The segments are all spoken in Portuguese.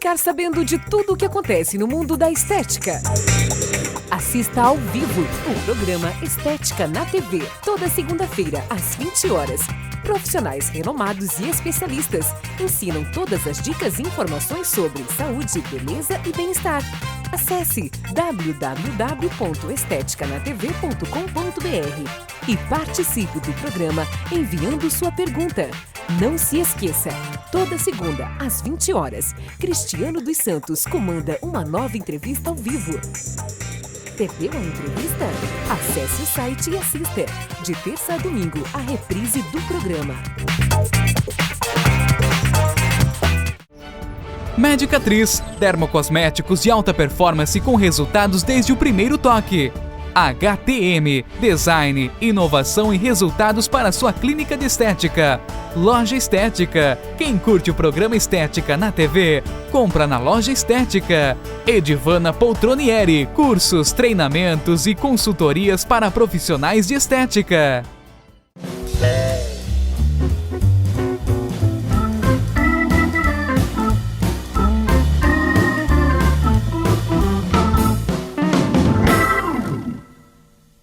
ficar sabendo de tudo o que acontece no mundo da estética. Assista ao vivo o programa Estética na TV, toda segunda-feira, às 20 horas. Profissionais renomados e especialistas ensinam todas as dicas e informações sobre saúde, beleza e bem-estar. Acesse www.esteticanaTV.com.br e participe do programa enviando sua pergunta. Não se esqueça, toda segunda, às 20 horas, Cristiano dos Santos comanda uma nova entrevista ao vivo. Perdeu a entrevista? Acesse o site e assista. De terça a domingo, a reprise do programa. Medicatriz, dermocosméticos de alta performance com resultados desde o primeiro toque. HTM, design, inovação e resultados para sua clínica de estética. Loja Estética, quem curte o programa Estética na TV, compra na Loja Estética. Edivana Poltronieri, cursos, treinamentos e consultorias para profissionais de estética.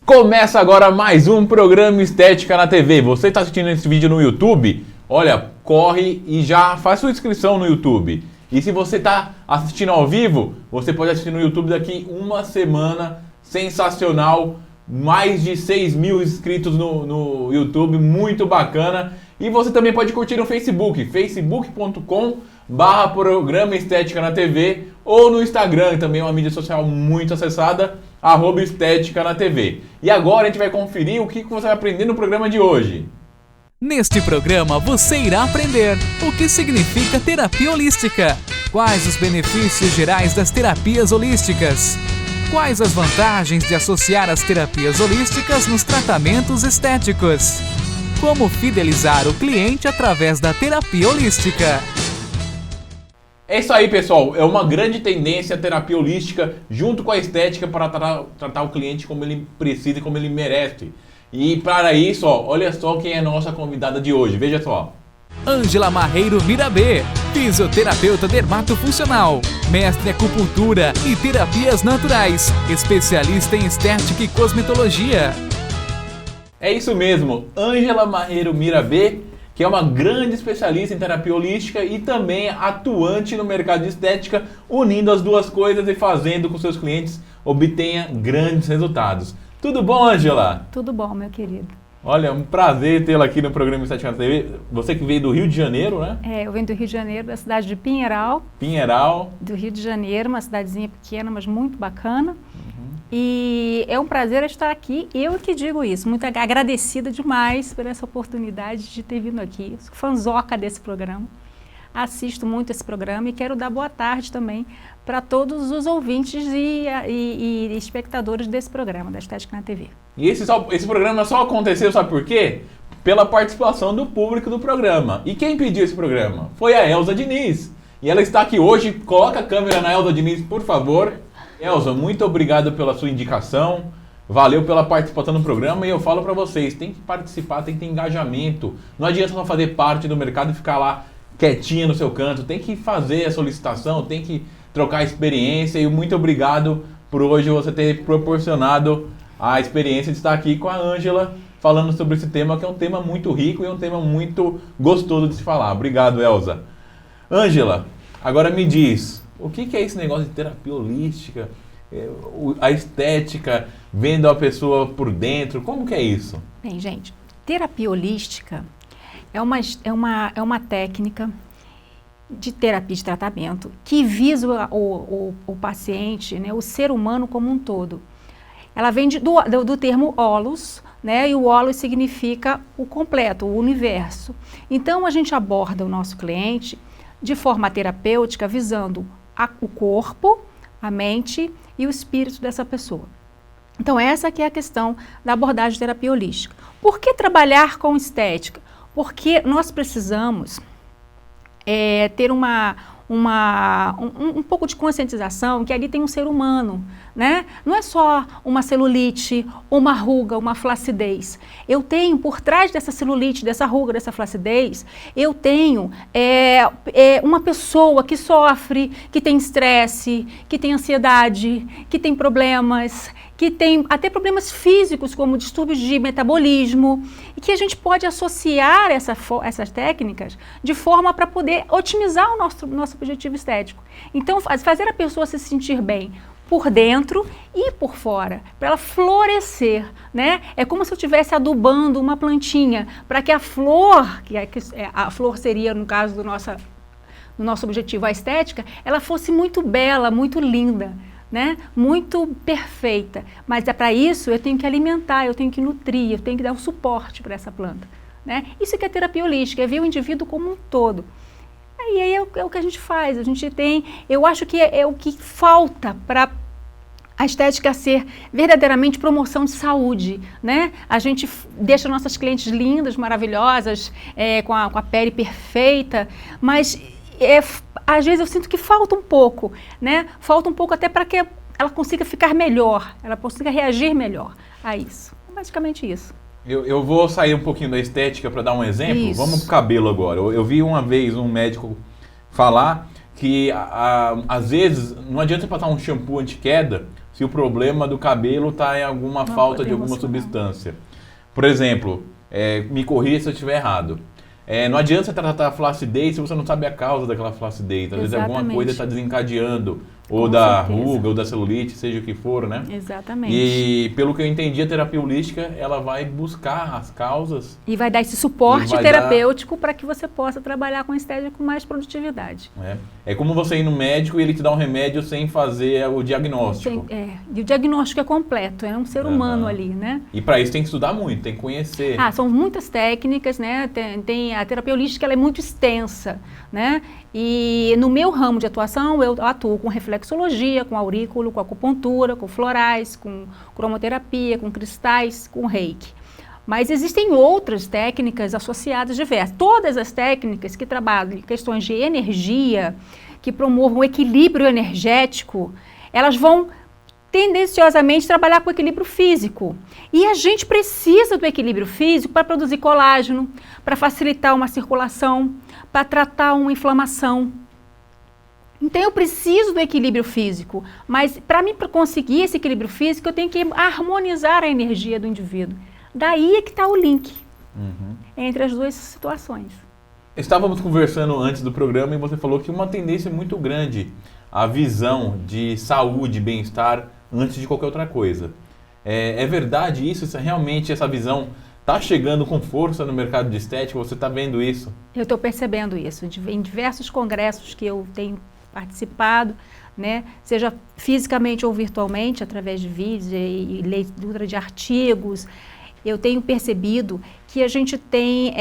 Começa agora mais um programa Estética na TV. Você está assistindo esse vídeo no YouTube? Olha, corre e já faz sua inscrição no YouTube. E se você está assistindo ao vivo, você pode assistir no YouTube daqui uma semana. Sensacional! Mais de 6 mil inscritos no YouTube, muito bacana. E você também pode curtir no Facebook, facebook.com/programa Estética na TV, ou no Instagram, também é uma mídia social muito acessada, @Estética na TV. E agora a gente vai conferir o que você vai aprender no programa de hoje. Neste programa você irá aprender o que significa terapia holística, quais os benefícios gerais das terapias holísticas, quais as vantagens de associar as terapias holísticas nos tratamentos estéticos, como fidelizar o cliente através da terapia holística. É isso aí, pessoal. É uma grande tendência a terapia holística junto com a estética para tratar o cliente como ele precisa e como ele merece. E para isso, olha só quem é a nossa convidada de hoje. Veja só. Ângela Marreiro Mirabê, fisioterapeuta dermatofuncional, mestre em acupuntura e terapias naturais, especialista em estética e cosmetologia. É isso mesmo, Ângela Marreiro Mirabê, que é uma grande especialista em terapia holística e também atuante no mercado de estética, unindo as duas coisas e fazendo com que seus clientes obtenham grandes resultados. Tudo bom, Ângela? Tudo bom, meu querido. Olha, um prazer tê-la aqui no programa Estética na TV. Você que veio do Rio de Janeiro, né? Eu venho do Rio de Janeiro, da cidade de Pinheiral. Pinheiral. Do Rio de Janeiro, uma cidadezinha pequena, mas muito bacana. E é um prazer estar aqui. Eu que digo isso, muito agradecida demais por essa oportunidade de ter vindo aqui. Sou fanzoca desse programa. Assisto muito esse programa e quero dar boa tarde também para todos os ouvintes e espectadores desse programa, da Estética na TV. E esse programa só aconteceu, sabe por quê? Pela participação do público do programa. E quem pediu esse programa? Foi a Elza Diniz. E ela está aqui hoje. Coloca a câmera na Elza Diniz, por favor. Elza, muito obrigado pela sua indicação. Valeu pela participação no programa. E eu falo para vocês, tem que participar, tem que ter engajamento. Não adianta só fazer parte do mercado e ficar lá quietinha no seu canto. Tem que fazer a solicitação, tem que trocar experiência. E muito obrigado por hoje você ter proporcionado a experiência de estar aqui com a Ângela falando sobre esse tema, que é um tema muito rico e um tema muito gostoso de se falar. Obrigado, Elza. Ângela, agora me diz, o que é esse negócio de terapia holística? A estética, vendo a pessoa por dentro, como que é isso? Bem, gente, terapia holística é uma técnica de terapia de tratamento que visa o paciente, né, o ser humano como um todo. Ela vem do termo holos, né, e o holos significa o completo, o universo. Então a gente aborda o nosso cliente de forma terapêutica, visando o corpo, a mente e o espírito dessa pessoa. Então essa que é a questão da abordagem de terapia holística. Por que trabalhar com estética? Porque nós precisamos ter uma um pouco de conscientização que ali tem um ser humano, né? Não é só uma celulite, uma ruga, uma flacidez. Eu tenho, por trás dessa celulite, dessa ruga, dessa flacidez, eu tenho uma pessoa que sofre, que tem estresse, que tem ansiedade, que tem problemas, que tem até problemas físicos, como distúrbios de metabolismo, e que a gente pode associar essas técnicas de forma para poder otimizar o nosso objetivo estético. Então, fazer a pessoa se sentir bem por dentro e por fora, para ela florescer, né? É como se eu estivesse adubando uma plantinha, para que a flor, a flor seria, no caso do nosso objetivo, a estética, ela fosse muito bela, muito linda, né? Muito perfeita, mas para isso eu tenho que alimentar, eu tenho que nutrir, eu tenho que dar um suporte para essa planta, né? Isso que é terapia holística, é ver o indivíduo como um todo. E aí é o que a gente faz, a gente tem, eu acho que é o que falta para a estética ser verdadeiramente promoção de saúde, né? A gente deixa nossas clientes lindas, maravilhosas, com a pele perfeita, mas às vezes eu sinto que falta um pouco, né? Falta um pouco até para que ela consiga ficar melhor, ela consiga reagir melhor a isso. Basicamente isso. Eu vou sair um pouquinho da estética para dar um exemplo. Isso. Vamos pro cabelo agora. Eu vi uma vez um médico falar que às vezes não adianta passar um shampoo anti-queda se o problema do cabelo está em alguma falta de alguma substância. Por exemplo, me corrija se eu estiver errado. Não adianta você tratar a flacidez se você não sabe a causa daquela flacidez. Às vezes alguma coisa está desencadeando, ou da ruga, ou da celulite, seja o que for, né? Exatamente. E pelo que eu entendi, a terapia holística, ela vai buscar as causas. E vai dar esse suporte terapêutico para que você possa trabalhar com estética com mais produtividade. É como você ir no médico e ele te dá um remédio sem fazer o diagnóstico. E o diagnóstico é completo, é um ser humano ali, né? E para isso tem que estudar muito, tem que conhecer. São muitas técnicas, né? A terapia holística, ela é muito extensa, né? E no meu ramo de atuação, eu atuo com reflexologia, com aurículo, com acupuntura, com florais, com cromoterapia, com cristais, com reiki. Mas existem outras técnicas associadas diversas. Todas as técnicas que trabalham questões de energia, que promovam o equilíbrio energético, elas vão tendenciosamente trabalhar com o equilíbrio físico. E a gente precisa do equilíbrio físico para produzir colágeno, para facilitar uma circulação, para tratar uma inflamação. Então eu preciso do equilíbrio físico, mas para mim conseguir esse equilíbrio físico eu tenho que harmonizar a energia do indivíduo. Daí é que está o link entre as duas situações. Estávamos conversando antes do programa e você falou que uma tendência muito grande, a visão de saúde e bem-estar antes de qualquer outra coisa. É verdade isso? Realmente essa visão está chegando com força no mercado de estética? Você está vendo isso? Eu estou percebendo isso. Em diversos congressos que eu tenho participado, né, seja fisicamente ou virtualmente, através de vídeos e leitura de artigos, eu tenho percebido que a gente tem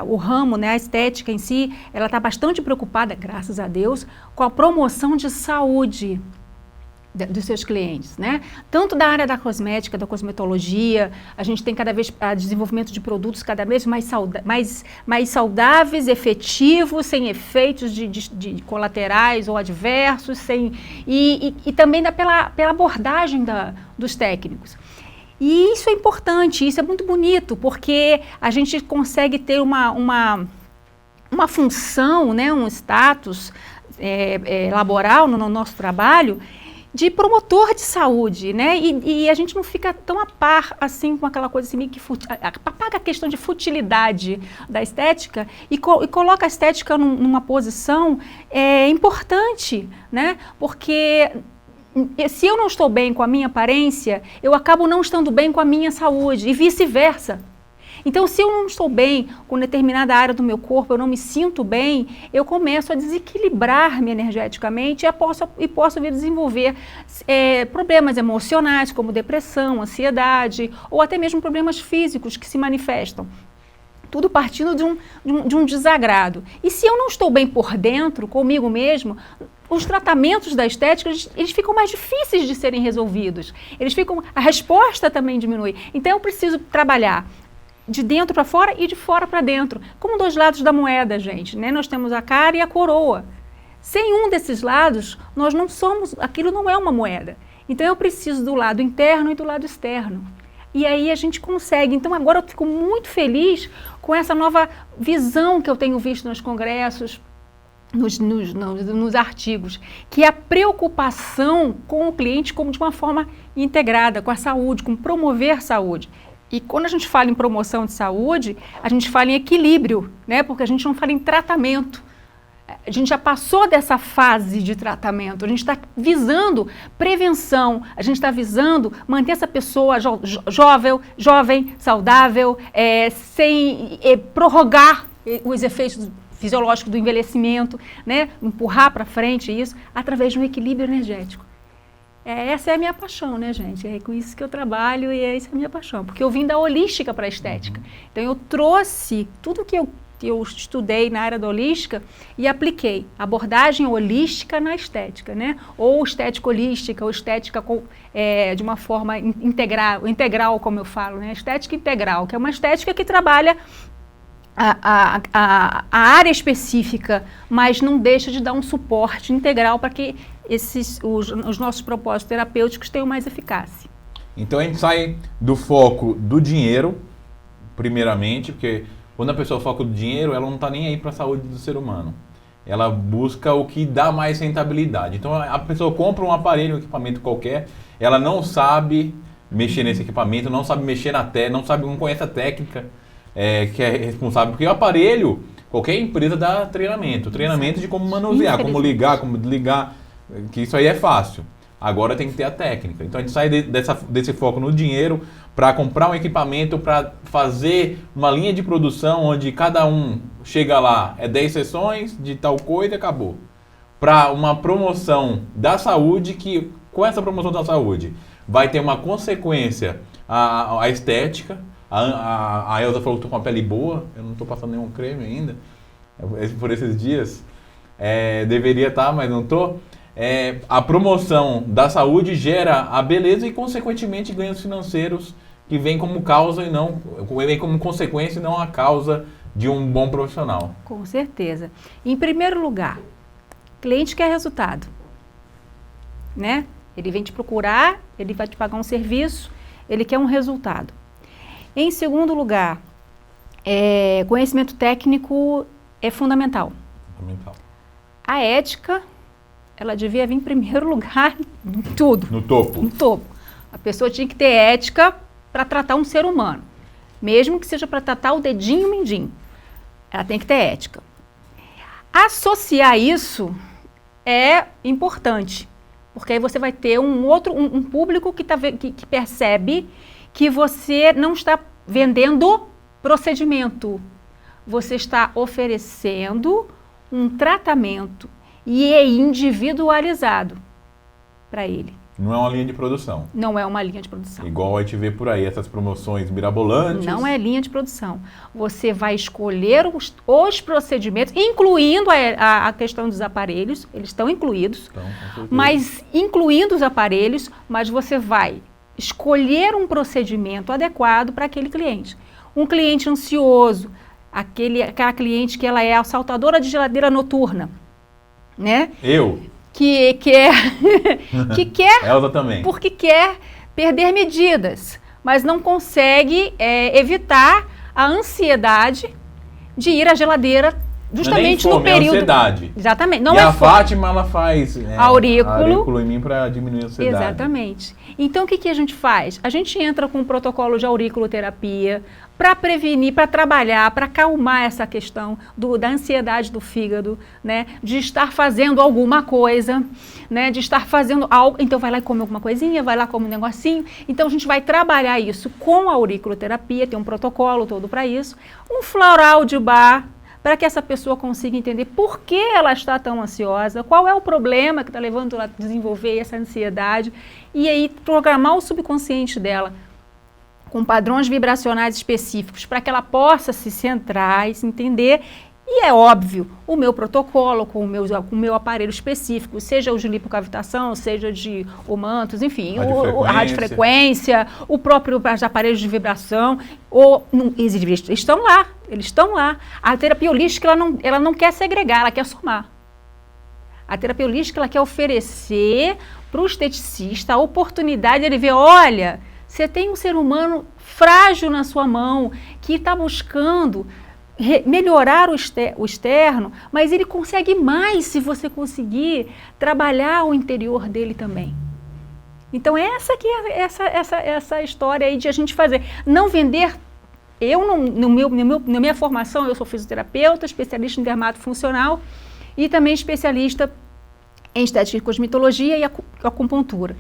o ramo, né, a estética em si, ela está bastante preocupada, graças a Deus, com a promoção de saúde dos seus clientes, né? Tanto da área da cosmética, da cosmetologia, a gente tem cada vez desenvolvimento de produtos cada vez mais saudáveis, efetivos, sem efeitos de colaterais ou adversos, e também pela abordagem dos técnicos. E isso é importante, isso é muito bonito, porque a gente consegue ter uma função, né, um status laboral no nosso trabalho de promotor de saúde, né? E a gente não fica tão a par assim com aquela coisa assim, meio que apaga a questão de futilidade da estética e coloca a estética numa posição importante, né? Porque se eu não estou bem com a minha aparência, eu acabo não estando bem com a minha saúde e vice-versa. Então, se eu não estou bem com determinada área do meu corpo, eu não me sinto bem, eu começo a desequilibrar-me energeticamente e posso vir desenvolver problemas emocionais, como depressão, ansiedade, ou até mesmo problemas físicos que se manifestam. Tudo partindo de um desagrado. E se eu não estou bem por dentro, comigo mesmo, os tratamentos da estética, eles ficam mais difíceis de serem resolvidos. A resposta também diminui. Então, eu preciso trabalhar de dentro para fora e de fora para dentro, como dois lados da moeda, gente, né? Nós temos a cara e a coroa, Sem um desses lados, nós não somos, aquilo não é uma moeda. Então eu preciso do lado interno e do lado externo. E aí a gente consegue. Então agora eu fico muito feliz com essa nova visão que eu tenho visto nos congressos, nos artigos, que é a preocupação com o cliente como de uma forma integrada, com a saúde, com promover saúde. E quando a gente fala em promoção de saúde, a gente fala em equilíbrio, né? Porque a gente não fala em tratamento. A gente já passou dessa fase de tratamento, a gente está visando prevenção, a gente está visando manter essa pessoa jovem, saudável, sem prorrogar os efeitos fisiológicos do envelhecimento, né? Empurrar para frente isso, através de um equilíbrio energético. Essa é a minha paixão, né, gente? É com isso que eu trabalho e essa é a minha paixão. Porque eu vim da holística para a estética. Então, eu trouxe tudo que eu estudei na área da holística e apliquei abordagem holística na estética, né? Ou estética holística, ou estética de uma forma integral, como eu falo, né? Estética integral, que é uma estética que trabalha a área específica, mas não deixa de dar um suporte integral para que os nossos propósitos terapêuticos tenham mais eficácia. Então a gente sai do foco do dinheiro, primeiramente, porque quando a pessoa foca no dinheiro, ela não está nem aí para a saúde do ser humano. Ela busca o que dá mais rentabilidade. Então a pessoa compra um aparelho, um equipamento qualquer, ela não sabe mexer nesse equipamento, não sabe mexer não conhece a técnica que é responsável. Porque o aparelho, qualquer empresa dá treinamento de como manusear, como ligar, como desligar, que isso aí é fácil. Agora tem que ter a técnica. Então a gente sai desse foco no dinheiro para comprar um equipamento, para fazer uma linha de produção onde cada um chega lá, 10 sessões de tal coisa e acabou. Para uma promoção da saúde, que com essa promoção da saúde vai ter uma consequência a estética. A Elza falou que estou com a pele boa, eu não estou passando nenhum creme ainda, por esses dias. Deveria estar, mas não estou. A promoção da saúde gera a beleza e, consequentemente, ganhos financeiros que vêm como causa e não, vem como consequência e não a causa de um bom profissional. Com certeza. Em primeiro lugar, cliente quer resultado, né? Ele vem te procurar, ele vai te pagar um serviço, ele quer um resultado. Em segundo lugar, conhecimento técnico é fundamental. A ética, ela devia vir em primeiro lugar em tudo. No topo. No topo. A pessoa tinha que ter ética para tratar um ser humano. Mesmo que seja para tratar o dedinho mindinho. Ela tem que ter ética. Associar isso é importante. Porque aí você vai ter um público que percebe que você não está vendendo procedimento. Você está oferecendo um tratamento e é individualizado para ele. Não é uma linha de produção. Não é uma linha de produção. Igual a gente vê por aí, essas promoções mirabolantes. Não é linha de produção. Você vai escolher os procedimentos, incluindo a questão dos aparelhos, eles estão incluídos, mas incluindo os aparelhos, mas você vai escolher um procedimento adequado para aquele cliente. Um cliente ansioso, aquela cliente que ela é assaltadora de geladeira noturna, né? Que quer Elza também. Porque quer perder medidas, mas não consegue evitar a ansiedade de ir à geladeira justamente fome, no período. É ansiedade. Exatamente. Não e é a fome. Fátima, ela faz aurículo em mim para diminuir a ansiedade. Exatamente. Então, o que a gente faz? A gente entra com um protocolo de auriculoterapia para prevenir, para trabalhar, para acalmar essa questão da ansiedade do fígado, né? De estar fazendo alguma coisa, né? De estar fazendo algo. Então, vai lá e come alguma coisinha, vai lá e come um negocinho. Então, a gente vai trabalhar isso com a auriculoterapia, tem um protocolo todo para isso. Um floral de bar, para que essa pessoa consiga entender por que ela está tão ansiosa, qual é o problema que está levando ela a desenvolver essa ansiedade, e aí programar o subconsciente dela com padrões vibracionais específicos para que ela possa se centrar e se entender. E é óbvio, o meu protocolo com o meu aparelho específico, seja o de lipocavitação, seja de mantos, enfim, a radiofrequência, o próprio aparelho de vibração, eles estão lá. A terapia holística, ela não quer segregar, ela quer somar. A terapia holística, ela quer oferecer para o esteticista a oportunidade de ele ver, olha, você tem um ser humano frágil na sua mão, que está buscando melhorar o externo, mas ele consegue mais se você conseguir trabalhar o interior dele também. Então essa história aí de a gente fazer, não vender. Eu, na minha formação, eu sou fisioterapeuta, especialista em dermatofuncional e também especialista em estética e cosmetologia e acupuntura.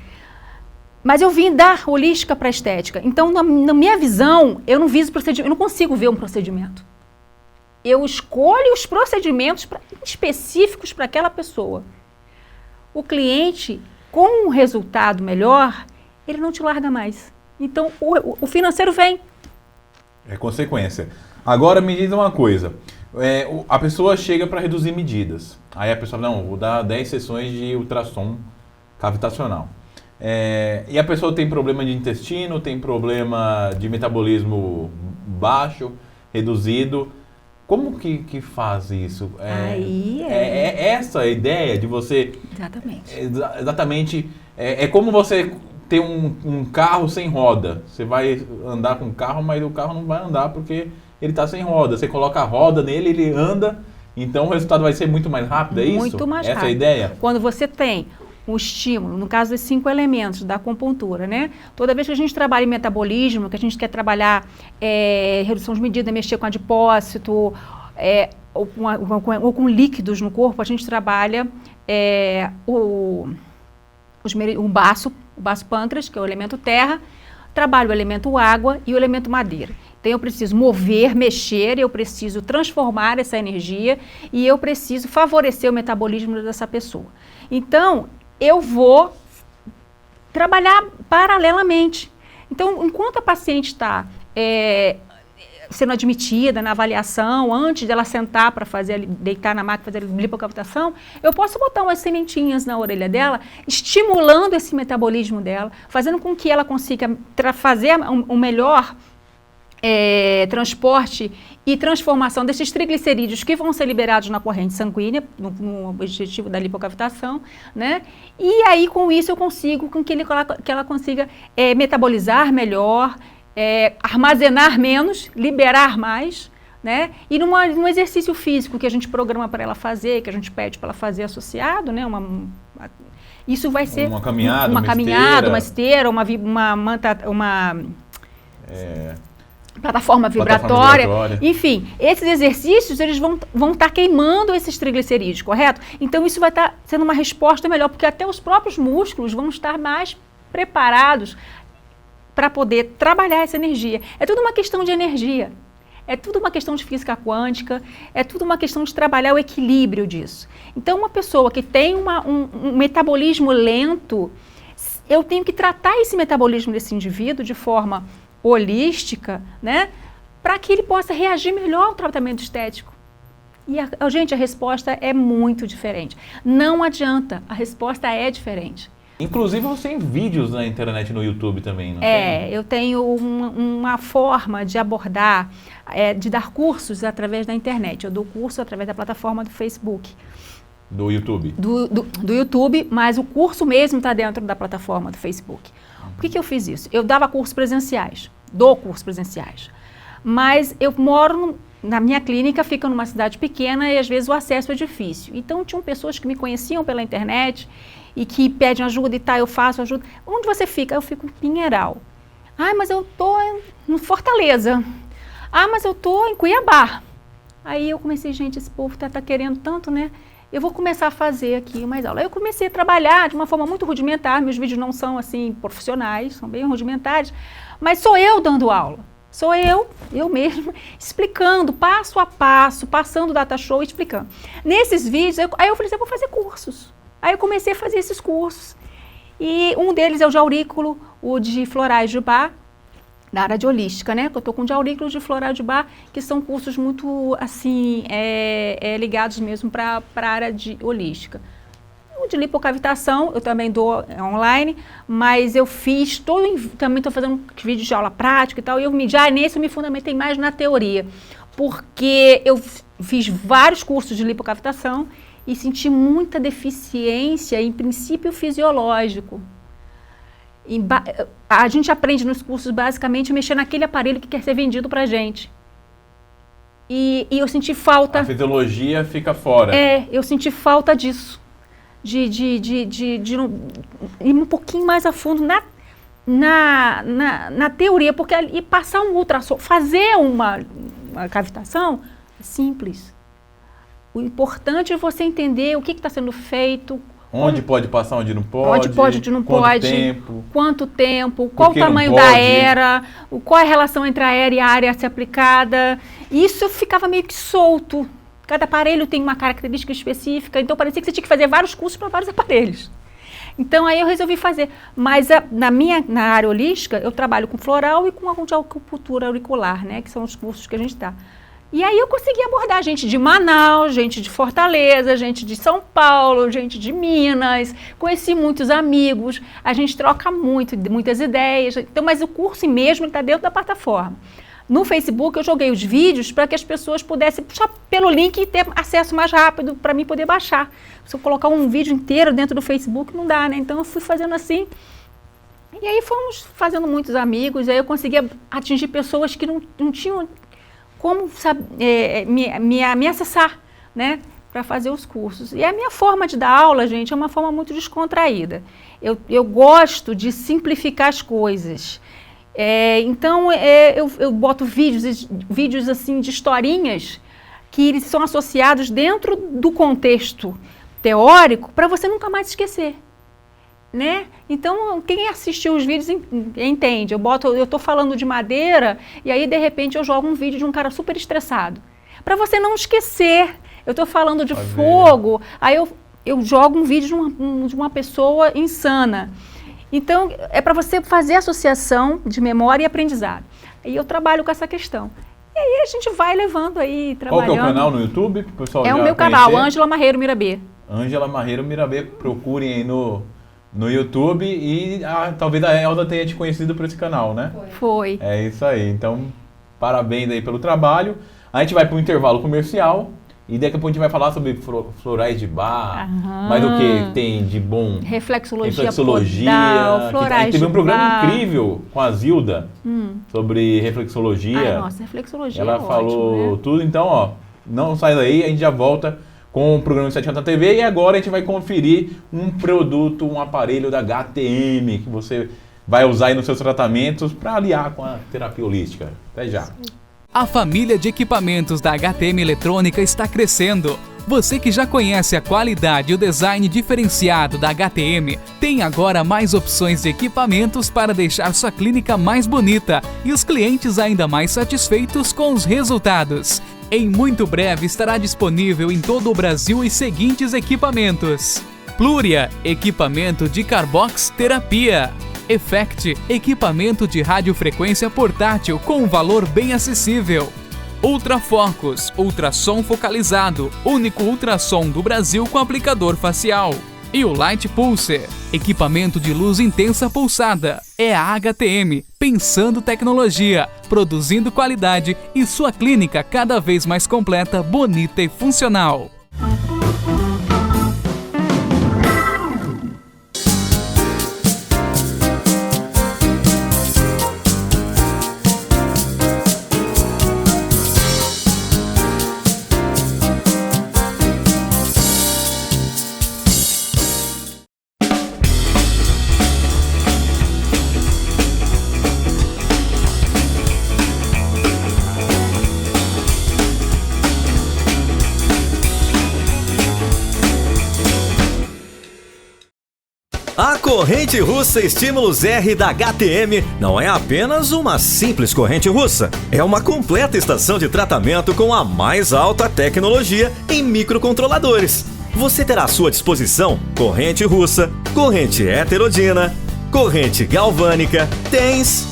Mas eu vim da holística para a estética. Então, na minha visão, eu não viso procedimento, eu não consigo ver um procedimento. Eu escolho os procedimentos específicos para aquela pessoa. O cliente, com um resultado melhor, ele não te larga mais. Então, o financeiro vem. É consequência. Agora me diz uma coisa. A pessoa chega para reduzir medidas. Aí a pessoa fala, não, vou dar 10 sessões de ultrassom cavitacional. E a pessoa tem problema de intestino, tem problema de metabolismo baixo, reduzido. Como que faz isso? Essa a ideia de você... Exatamente. Exatamente. É como você ter um carro sem roda. Você vai andar com o carro, mas o carro não vai andar porque ele está sem roda. Você coloca a roda nele, ele anda, então o resultado vai ser muito mais rápido, é isso? Muito mais rápido. Essa é a ideia? Quando você tem um estímulo, no caso dos 5 elementos da acupuntura, né? Toda vez que a gente trabalha em metabolismo, que a gente quer trabalhar redução de medida, mexer com adipócito, ou com líquidos no corpo, a gente trabalha o baço pâncreas, que é o elemento terra, trabalho o elemento água e o elemento madeira. Então eu preciso mover, mexer, eu preciso transformar essa energia e eu preciso favorecer o metabolismo dessa pessoa. Então, eu vou trabalhar paralelamente. Então, enquanto a paciente está sendo admitida na avaliação, antes dela sentar para deitar na máquina, fazer lipocavitação, eu posso botar umas sementinhas na orelha dela, estimulando esse metabolismo dela, fazendo com que ela consiga fazer um melhor transporte e transformação desses triglicerídeos que vão ser liberados na corrente sanguínea, no objetivo da lipocavitação, né? E aí, com isso, eu consigo que ela consiga metabolizar melhor, armazenar menos, liberar mais, né? E num exercício físico que a gente programa para ela fazer, que a gente pede para ela fazer associado, né? Isso vai ser uma caminhada, uma esteira, uma plataforma vibratória. Enfim, esses exercícios, eles vão estar queimando esses triglicerídeos, correto? Então, isso vai estar sendo uma resposta melhor, porque até os próprios músculos vão estar mais preparados para poder trabalhar essa energia. É tudo uma questão de energia. É tudo uma questão de física quântica, é tudo uma questão de trabalhar o equilíbrio disso. Então, uma pessoa que tem um metabolismo lento, eu tenho que tratar esse metabolismo desse indivíduo de forma holística, né, para que ele possa reagir melhor ao tratamento estético. E, gente, a resposta é muito diferente. Não adianta, a resposta é diferente. Inclusive, você tem vídeos na internet, no YouTube também, não tem? Eu tenho uma forma de abordar, de dar cursos através da internet. Eu dou curso através da plataforma do Facebook. Do YouTube? Do YouTube, mas o curso mesmo está dentro da plataforma do Facebook. Por que eu fiz isso? Eu dava cursos presenciais, dou cursos presenciais, mas eu moro na minha clínica, fica numa cidade pequena e às vezes o acesso é difícil. Então tinham pessoas que me conheciam pela internet e que pedem ajuda e eu faço ajuda. Onde você fica? Eu fico em Pinheiral. Mas eu estou em Fortaleza. Mas eu estou em Cuiabá. Aí eu comecei, gente, esse povo tá querendo tanto, né? Eu vou começar a fazer aqui mais aula. Aí eu comecei a trabalhar de uma forma muito rudimentar, meus vídeos não são assim profissionais, são bem rudimentares, mas sou eu dando aula. Sou eu mesma, explicando passo a passo, passando o data show e explicando. Nesses vídeos, aí eu falei assim, eu vou fazer cursos. Aí eu comecei a fazer esses cursos. E um deles é o de aurículo, o de florais de Bach, da área de holística, né? Eu estou com de aurículo de florais de Bach, que são cursos muito, assim, ligados mesmo para a área de holística. O de lipocavitação, eu também dou online, mas eu fiz também estou fazendo vídeos de aula prática e tal, e nesse eu me fundamentei mais na teoria, porque eu fiz vários cursos de lipocavitação e senti muita deficiência em princípio fisiológico. A gente aprende nos cursos basicamente a mexer naquele aparelho que quer ser vendido para a gente. E eu senti falta... A fisiologia fica fora. Eu senti falta disso. De ir um pouquinho mais a fundo na teoria, porque e passar um ultrassom, fazer uma cavitação é simples. O importante é você entender o que está sendo feito. Onde pode passar, onde não pode. Onde pode, onde não pode. Quanto tempo, qual o tamanho da era, qual é a relação entre a era e a área a ser aplicada. Isso eu ficava meio que solto. Cada aparelho tem uma característica específica, então parecia que você tinha que fazer vários cursos para vários aparelhos. Então aí eu resolvi fazer. Mas na área holística, eu trabalho com floral e com acupuntura auricular, né? Que são os cursos que a gente dá. E aí eu consegui abordar gente de Manaus, gente de Fortaleza, gente de São Paulo, gente de Minas. Conheci muitos amigos, a gente troca muitas ideias. Então, mas o curso mesmo está dentro da plataforma. No Facebook eu joguei os vídeos para que as pessoas pudessem puxar pelo link e ter acesso mais rápido para mim poder baixar. Se eu colocar um vídeo inteiro dentro do Facebook não dá, né? Então eu fui fazendo assim. E aí fomos fazendo muitos amigos, aí eu conseguia atingir pessoas que não tinham como me acessar, né, para fazer os cursos. E a minha forma de dar aula, gente, é uma forma muito descontraída. Eu gosto de simplificar as coisas. Então, eu boto vídeos assim de historinhas que eles são associados dentro do contexto teórico para você nunca mais esquecer. Né? Então, quem assistiu os vídeos entende. Eu estou falando de madeira e aí, de repente, eu jogo um vídeo de um cara super estressado. Para você não esquecer. Eu estou falando de fogo, aí eu jogo um vídeo de uma pessoa insana. Então, é para você fazer associação de memória e aprendizado. E eu trabalho com essa questão. E aí a gente vai levando aí, trabalhando. Qual que é o canal no YouTube? Pro pessoal o meu canal, Ângela Marreiro Mirabê. Ângela Marreiro Mirabê, procurem aí no YouTube e talvez a Elda tenha te conhecido por esse canal, né? Foi. É isso aí. Então, parabéns aí pelo trabalho. A gente vai para um intervalo comercial e daqui a pouco a gente vai falar sobre florais de Bach, mas o que tem de bom... Reflexologia podal, florais de teve um programa incrível com a Zilda sobre reflexologia. Nossa, reflexologia Ela falou ótimo, né? tudo, então, ó, não sai daí, a gente já volta com o programa 7 na TV e agora a gente vai conferir um produto, um aparelho da HTM que você vai usar aí nos seus tratamentos para aliar com a terapia holística. Até já. A família de equipamentos da HTM Eletrônica está crescendo. Você que já conhece a qualidade e o design diferenciado da HTM, tem agora mais opções de equipamentos para deixar sua clínica mais bonita e os clientes ainda mais satisfeitos com os resultados. Em muito breve estará disponível em todo o Brasil os seguintes equipamentos: Pluria, equipamento de Carbox terapia. Effect, equipamento de radiofrequência portátil com um valor bem acessível. Ultrafocus, ultrassom focalizado, único ultrassom do Brasil com aplicador facial. E o Light Pulse, equipamento de luz intensa pulsada. É a HTM, pensando tecnologia, produzindo qualidade e sua clínica cada vez mais completa, bonita e funcional. A corrente russa Estímulos R da HTM não é apenas uma simples corrente russa, é uma completa estação de tratamento com a mais alta tecnologia em microcontroladores. Você terá à sua disposição corrente russa, corrente heterodina, corrente galvânica, TENS,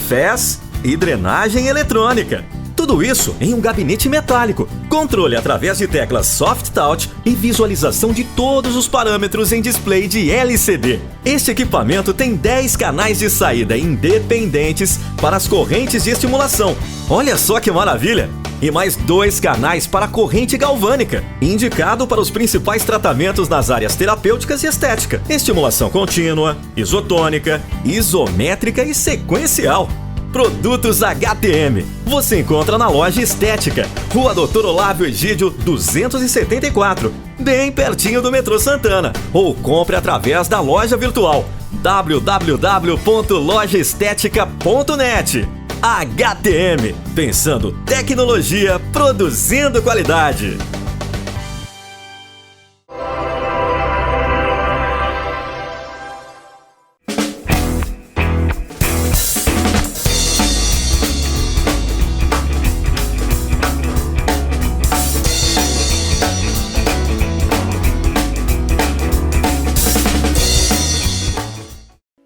FES e drenagem eletrônica. Tudo isso em um gabinete metálico, controle através de teclas Soft Touch e visualização de todos os parâmetros em display de LCD. Este equipamento tem 10 canais de saída independentes para as correntes de estimulação. Olha só que maravilha! e mais 2 canais para corrente galvânica, indicado para os principais tratamentos nas áreas terapêuticas e estética, estimulação contínua, isotônica, isométrica e sequencial. Produtos HTM. Você encontra na loja Estética, Rua Doutor Olávio Egídio 274, bem pertinho do metrô Santana, ou compre através da loja virtual www.lojaestetica.net. HTM, pensando tecnologia, produzindo qualidade.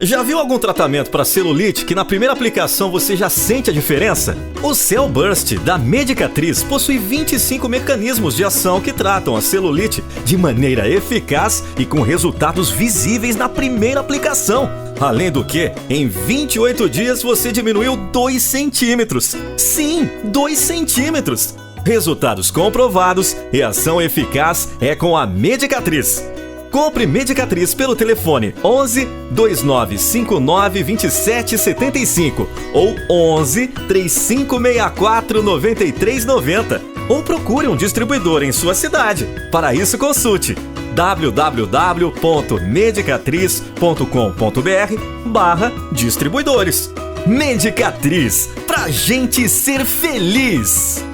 Já viu algum tratamento para celulite que na primeira aplicação você já sente a diferença? O Cell Burst da Medicatriz possui 25 mecanismos de ação que tratam a celulite de maneira eficaz e com resultados visíveis na primeira aplicação. Além do que, em 28 dias você diminuiu 2 centímetros. Sim, 2 centímetros! Resultados comprovados e ação eficaz é com a Medicatriz. Compre Medicatriz pelo telefone 11 2959 2775 ou 11 3564 9390 ou procure um distribuidor em sua cidade. Para isso, consulte www.medicatriz.com.br/distribuidores. Medicatriz, pra gente ser feliz!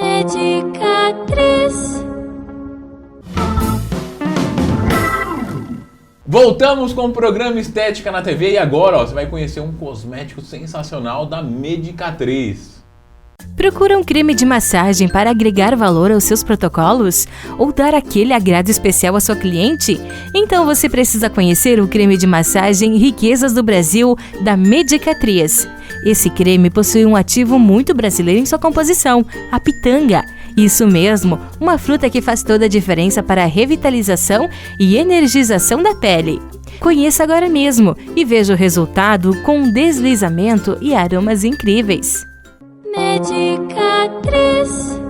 Medicatriz. Voltamos com o programa Estética na TV e agora você vai conhecer um cosmético sensacional da Medicatriz. Procura um creme de massagem para agregar valor aos seus protocolos? Ou dar aquele agrado especial à sua cliente? Então você precisa conhecer o creme de massagem Riquezas do Brasil da Medicatriz. Esse creme possui um ativo muito brasileiro em sua composição, a pitanga. Isso mesmo, uma fruta que faz toda a diferença para a revitalização e energização da pele. Conheça agora mesmo e veja o resultado com um deslizamento e aromas incríveis. Medicatriz.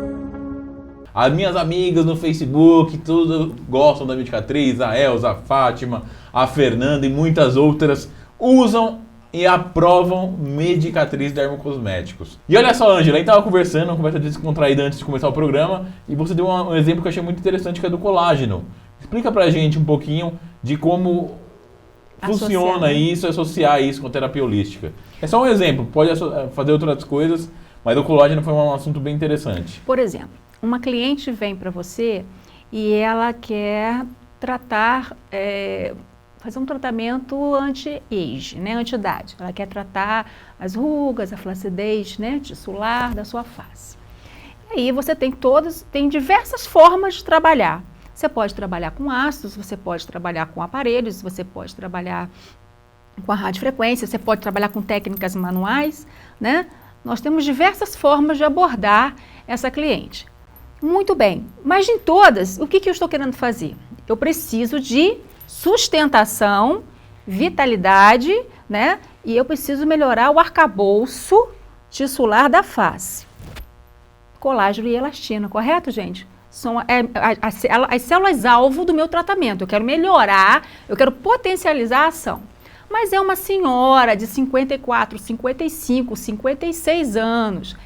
As minhas amigas no Facebook, tudo gostam da Medicatriz, a Elza, a Fátima, a Fernanda e muitas outras usam e aprovam Medicatriz Dermocosméticos. E olha só, Ângela, a gente estava conversando, uma conversa descontraída antes de começar o programa, e você deu um exemplo que eu achei muito interessante, que é do colágeno. Explica pra gente um pouquinho de como funciona isso, associar isso com a terapia holística. É só um exemplo, pode fazer outras coisas, mas o colágeno foi um assunto bem interessante. Por exemplo, uma cliente vem para você e ela quer tratar... fazer um tratamento anti-age, né, anti-idade. Ela quer tratar as rugas, a flacidez, né, tissular da sua face. E aí você tem diversas formas de trabalhar. Você pode trabalhar com ácidos, você pode trabalhar com aparelhos, você pode trabalhar com a radiofrequência, você pode trabalhar com técnicas manuais, né? Nós temos diversas formas de abordar essa cliente. Muito bem, mas em todas, o que eu estou querendo fazer? Eu preciso de sustentação, vitalidade, né? E eu preciso melhorar o arcabouço tissular da face. Colágeno e elastina, correto, gente? São as células-alvo do meu tratamento. Eu quero melhorar, eu quero potencializar a ação. Mas é uma senhora de 54, 55, 56 anos.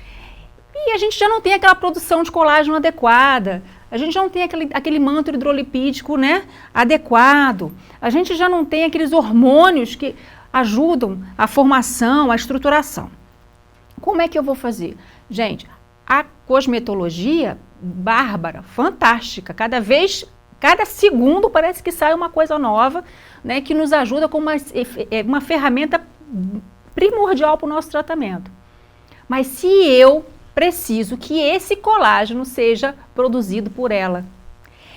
E a gente já não tem aquela produção de colágeno adequada. A gente já não tem aquele manto hidrolipídico, né, adequado. A gente já não tem aqueles hormônios que ajudam a formação, a estruturação. Como é que eu vou fazer? Gente, a cosmetologia, bárbara, fantástica. Cada segundo parece que sai uma coisa nova, né, que nos ajuda com uma ferramenta primordial para o nosso tratamento. Mas se eu preciso que esse colágeno seja produzido por ela.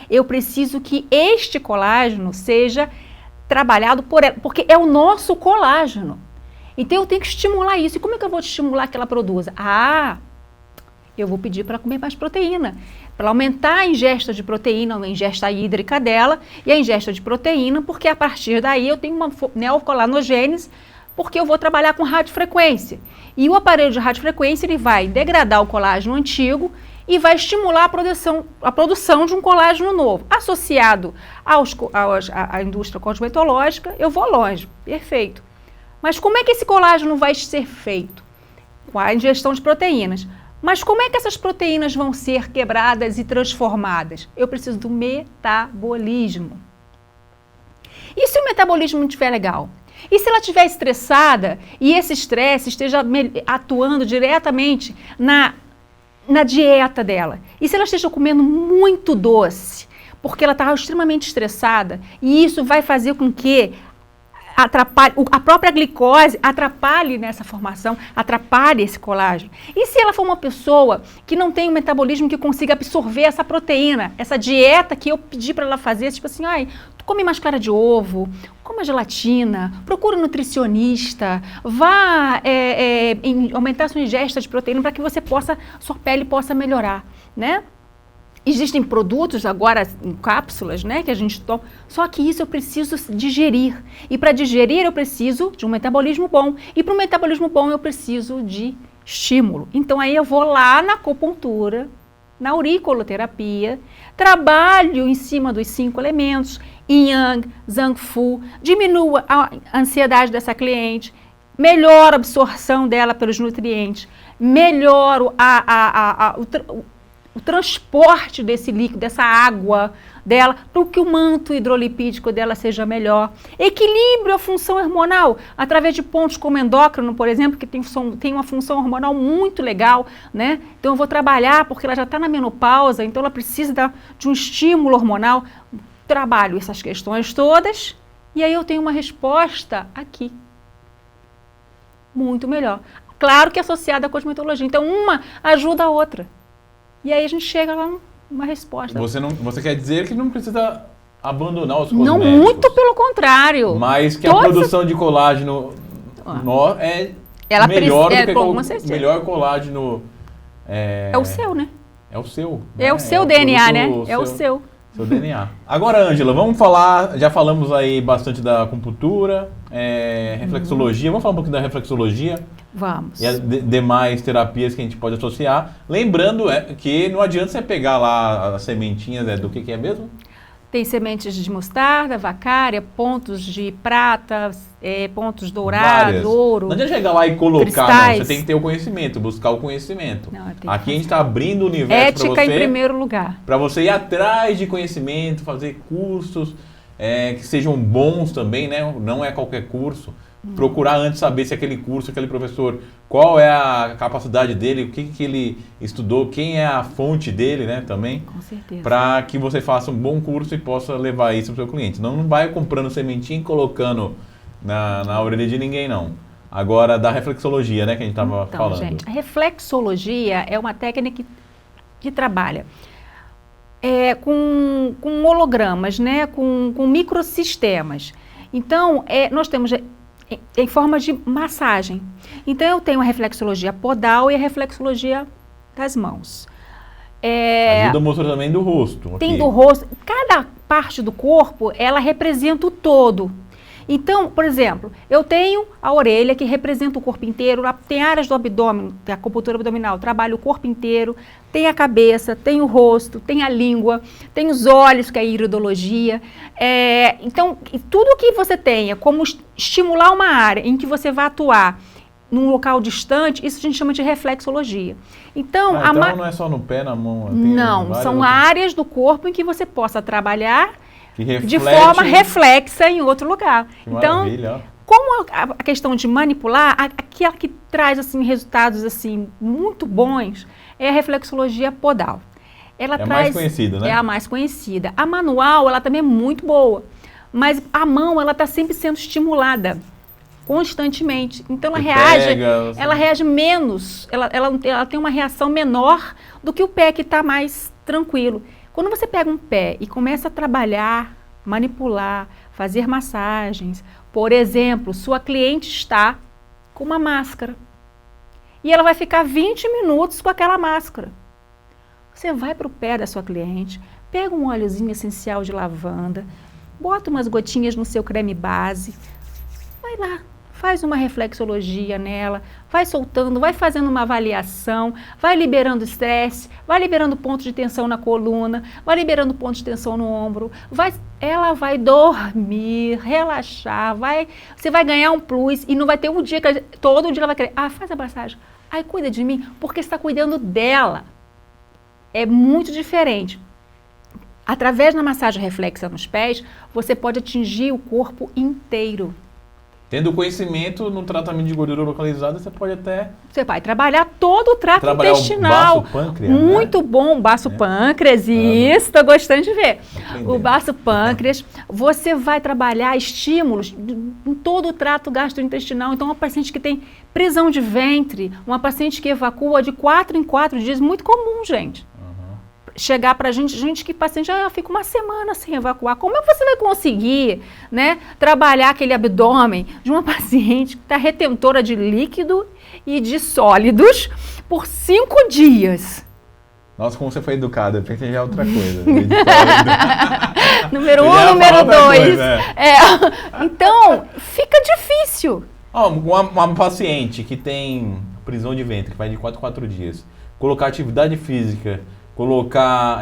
Eu preciso que este colágeno seja trabalhado por ela, porque é o nosso colágeno. Então eu tenho que estimular isso. E como é que eu vou estimular que ela produza? Eu vou pedir para comer mais proteína, para aumentar a ingesta de proteína, a ingesta hídrica dela e a ingesta de proteína, porque a partir daí eu tenho uma neocolanogênese porque eu vou trabalhar com radiofrequência. E o aparelho de radiofrequência ele vai degradar o colágeno antigo e vai estimular a produção de um colágeno novo. Associado à indústria cosmetológica, eu vou longe, perfeito. Mas como é que esse colágeno vai ser feito? Com a ingestão de proteínas. Mas como é que essas proteínas vão ser quebradas e transformadas? Eu preciso do metabolismo. E se o metabolismo não estiver legal? E se ela estiver estressada e esse estresse esteja atuando diretamente na dieta dela? E se ela esteja comendo muito doce, porque ela está extremamente estressada, e isso vai fazer com que a própria glicose atrapalhe nessa formação, atrapalhe esse colágeno. E se ela for uma pessoa que não tem um metabolismo que consiga absorver essa proteína, essa dieta que eu pedi para ela fazer, tipo assim, tu come mais clara de ovo, coma gelatina, procura um nutricionista, vá aumentar a sua ingesta de proteína para que sua pele possa melhorar, né? Existem produtos agora em cápsulas, né, que a gente toma, só que isso eu preciso digerir. E para digerir eu preciso de um metabolismo bom. E para um metabolismo bom eu preciso de estímulo. Então aí eu vou lá na acupuntura, na auriculoterapia, trabalho em cima dos 5 elementos, Yin Yang, Zhang Fu, diminuo a ansiedade dessa cliente, melhoro a absorção dela pelos nutrientes, melhoro o transporte desse líquido, dessa água dela, para que o manto hidrolipídico dela seja melhor. Equilíbrio a função hormonal, através de pontos como endócrino, por exemplo, que tem uma função hormonal muito legal, né? Então eu vou trabalhar, porque ela já está na menopausa, então ela precisa de um estímulo hormonal. Trabalho essas questões todas, e aí eu tenho uma resposta aqui. Muito melhor. Claro que associada à cosmetologia. Então uma ajuda a outra. E aí a gente chega lá numa resposta. Você quer dizer que não precisa abandonar os cosméticos? Não, muito pelo contrário. Mas que a produção de colágeno melhor do que o melhor colágeno. É o seu, né? É o seu. É o seu DNA, né? É o seu. Seu DNA. Agora, Ângela, vamos falar, já falamos aí bastante da acupuntura, reflexologia, vamos falar um pouquinho da reflexologia. Vamos. E as demais terapias que a gente pode associar. Lembrando que não adianta você pegar lá as sementinhas do que é mesmo? Tem sementes de mostarda, vacária, pontos de prata, pontos dourados, ouro. Não adianta chegar lá e colocar, cristais. não. Você tem que ter o conhecimento, buscar o conhecimento. Não, aqui a gente está abrindo o universo para você. Ética em primeiro lugar. Para você ir atrás de conhecimento, fazer cursos que sejam bons também, né? Não é qualquer curso. Procurar antes saber se aquele curso, aquele professor, qual é a capacidade dele, o que ele estudou, quem é a fonte dele, né, também. Com certeza. Para que você faça um bom curso e possa levar isso para o seu cliente. Não vai comprando sementinha e colocando na orelha de ninguém, não. Agora, da reflexologia, né, que a gente estava falando. Gente, a reflexologia é uma técnica que trabalha com hologramas, né, com microsistemas. Então, nós temos em forma de massagem. Então, eu tenho a reflexologia podal e a reflexologia das mãos. Ajuda a mostrar também do rosto. Tem aqui. do rosto. Cada parte do corpo, ela representa o todo. Então, por exemplo, eu tenho a orelha que representa o corpo inteiro, tem áreas do abdômen, tem a acupuntura abdominal, trabalha o corpo inteiro, tem a cabeça, tem o rosto, tem a língua, tem os olhos, que é a iridologia. Então, tudo que você tenha como estimular uma área em que você vai atuar num local distante, isso a gente chama de reflexologia. Então, não é só no pé, na mão? Não, são áreas do corpo em que você possa trabalhar de forma reflexa em outro lugar. Que então, maravilha. Como a questão de manipular, aquela que traz assim, resultados assim, muito bons é a reflexologia podal. Ela traz, mais conhecida, né? É a mais conhecida. A manual, ela também é muito boa, mas a mão, ela está sempre sendo estimulada constantemente. Então, ela reage menos, ela tem uma reação menor do que o pé que está mais tranquilo. Quando você pega um pé e começa a trabalhar, manipular, fazer massagens, por exemplo, sua cliente está com uma máscara e ela vai ficar 20 minutos com aquela máscara. Você vai para o pé da sua cliente, pega um óleozinho essencial de lavanda, bota umas gotinhas no seu creme base, vai lá, faz uma reflexologia nela, vai soltando, vai fazendo uma avaliação, vai liberando estresse, vai liberando pontos de tensão na coluna, vai liberando pontos de tensão no ombro, ela vai dormir, relaxar, você vai ganhar um plus e não vai ter um dia que todo dia ela vai querer, faz a massagem, cuida de mim, porque você está cuidando dela. É muito diferente. Através da massagem reflexa nos pés, você pode atingir o corpo inteiro. Tendo conhecimento no tratamento de gordura localizada, você pode até... Você vai trabalhar todo o trato intestinal. O baço pâncreas, muito bom, o baço pâncreas, isso, estou gostando de ver. O baço pâncreas, você vai trabalhar estímulos em todo o trato gastrointestinal. Então, uma paciente que tem prisão de ventre, uma paciente que evacua de 4 em 4 dias, muito comum, gente. Chegar pra gente que paciente já fica uma semana sem evacuar. Como é que você vai conseguir, né, trabalhar aquele abdômen de uma paciente que está retentora de líquido e de sólidos por 5 dias? Nossa, como você foi educada, eu pensei já outra coisa. Número 1, número 2. Então, fica difícil. Uma paciente que tem prisão de ventre, que vai de 4 em 4 dias, colocar atividade física, colocar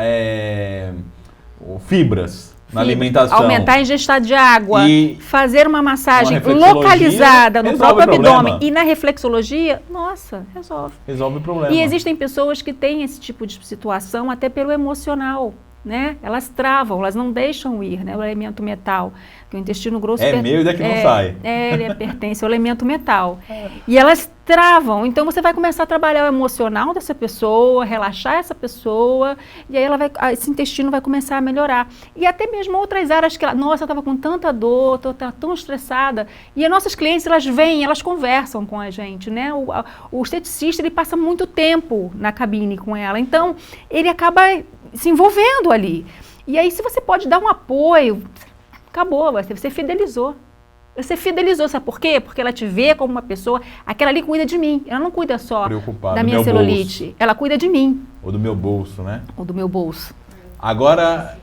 fibras na alimentação. Aumentar a ingestão de água, fazer uma massagem localizada no próprio abdômen e na reflexologia, nossa, resolve. Resolve o problema. E existem pessoas que têm esse tipo de situação até pelo emocional, né? Elas travam, elas não deixam ir, né? O elemento metal, que o intestino grosso... meu e daqui não sai. Ele pertence ao elemento metal. E elas travam, então você vai começar a trabalhar o emocional dessa pessoa, relaxar essa pessoa, e aí esse intestino vai começar a melhorar. E até mesmo outras áreas que nossa, eu estava com tanta dor, estou tão estressada. E as nossas clientes, elas vêm, elas conversam com a gente, né? O esteticista, ele passa muito tempo na cabine com ela, então ele acaba se envolvendo ali. E aí, se você pode dar um apoio, acabou, você fidelizou. Você fidelizou, sabe por quê? Porque ela te vê como uma pessoa, aquela ali cuida de mim. Ela não cuida só da minha celulite, bolso. Ela cuida de mim. Ou do meu bolso, né? Ou do meu bolso. Agora,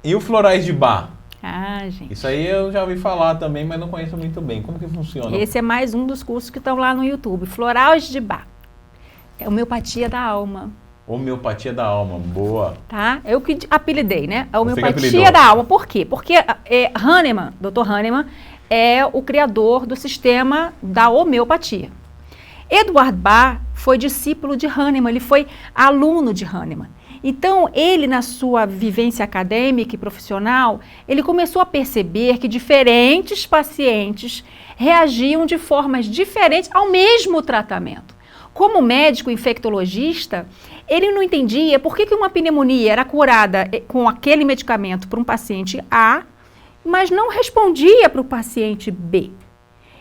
e o florais de Bach? Gente. Isso aí eu já ouvi falar também, mas não conheço muito bem. Como que funciona? Esse é mais um dos cursos que estão lá no YouTube. Florais de Bach. É homeopatia da alma. Homeopatia da alma, boa. Tá? Eu que apelidei, né? A homeopatia da alma. Por quê? Porque Hahnemann, Dr. Hahnemann, é o criador do sistema da homeopatia. Eduard Bach foi discípulo de Hahnemann, ele foi aluno de Hahnemann. Então, ele, na sua vivência acadêmica e profissional, ele começou a perceber que diferentes pacientes reagiam de formas diferentes ao mesmo tratamento. Como médico infectologista, ele não entendia por que uma pneumonia era curada com aquele medicamento para um paciente A, mas não respondia para o paciente B.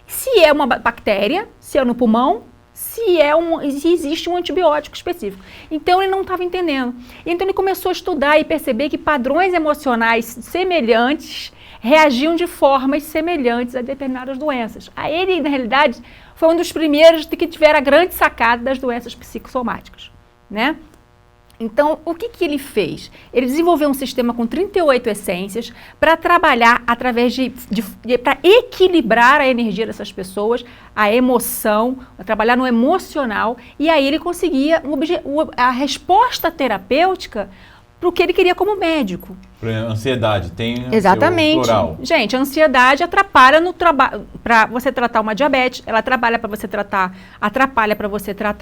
Se é uma bactéria, se é no pulmão, se existe um antibiótico específico. Então, ele não estava entendendo. Então, ele começou a estudar e perceber que padrões emocionais semelhantes reagiam de formas semelhantes a determinadas doenças. Aí ele, na realidade, foi um dos primeiros que tiveram a grande sacada das doenças psicossomáticas, né? Então, o que ele fez? Ele desenvolveu um sistema com 38 essências para trabalhar através para equilibrar a energia dessas pessoas, a emoção, trabalhar no emocional, e aí ele conseguia a resposta terapêutica para o que ele queria como médico. Ansiedade, tem exatamente. Plural. Gente, a ansiedade atrapalha no trabalho para você tratar uma diabetes, ela atrapalha para você tratar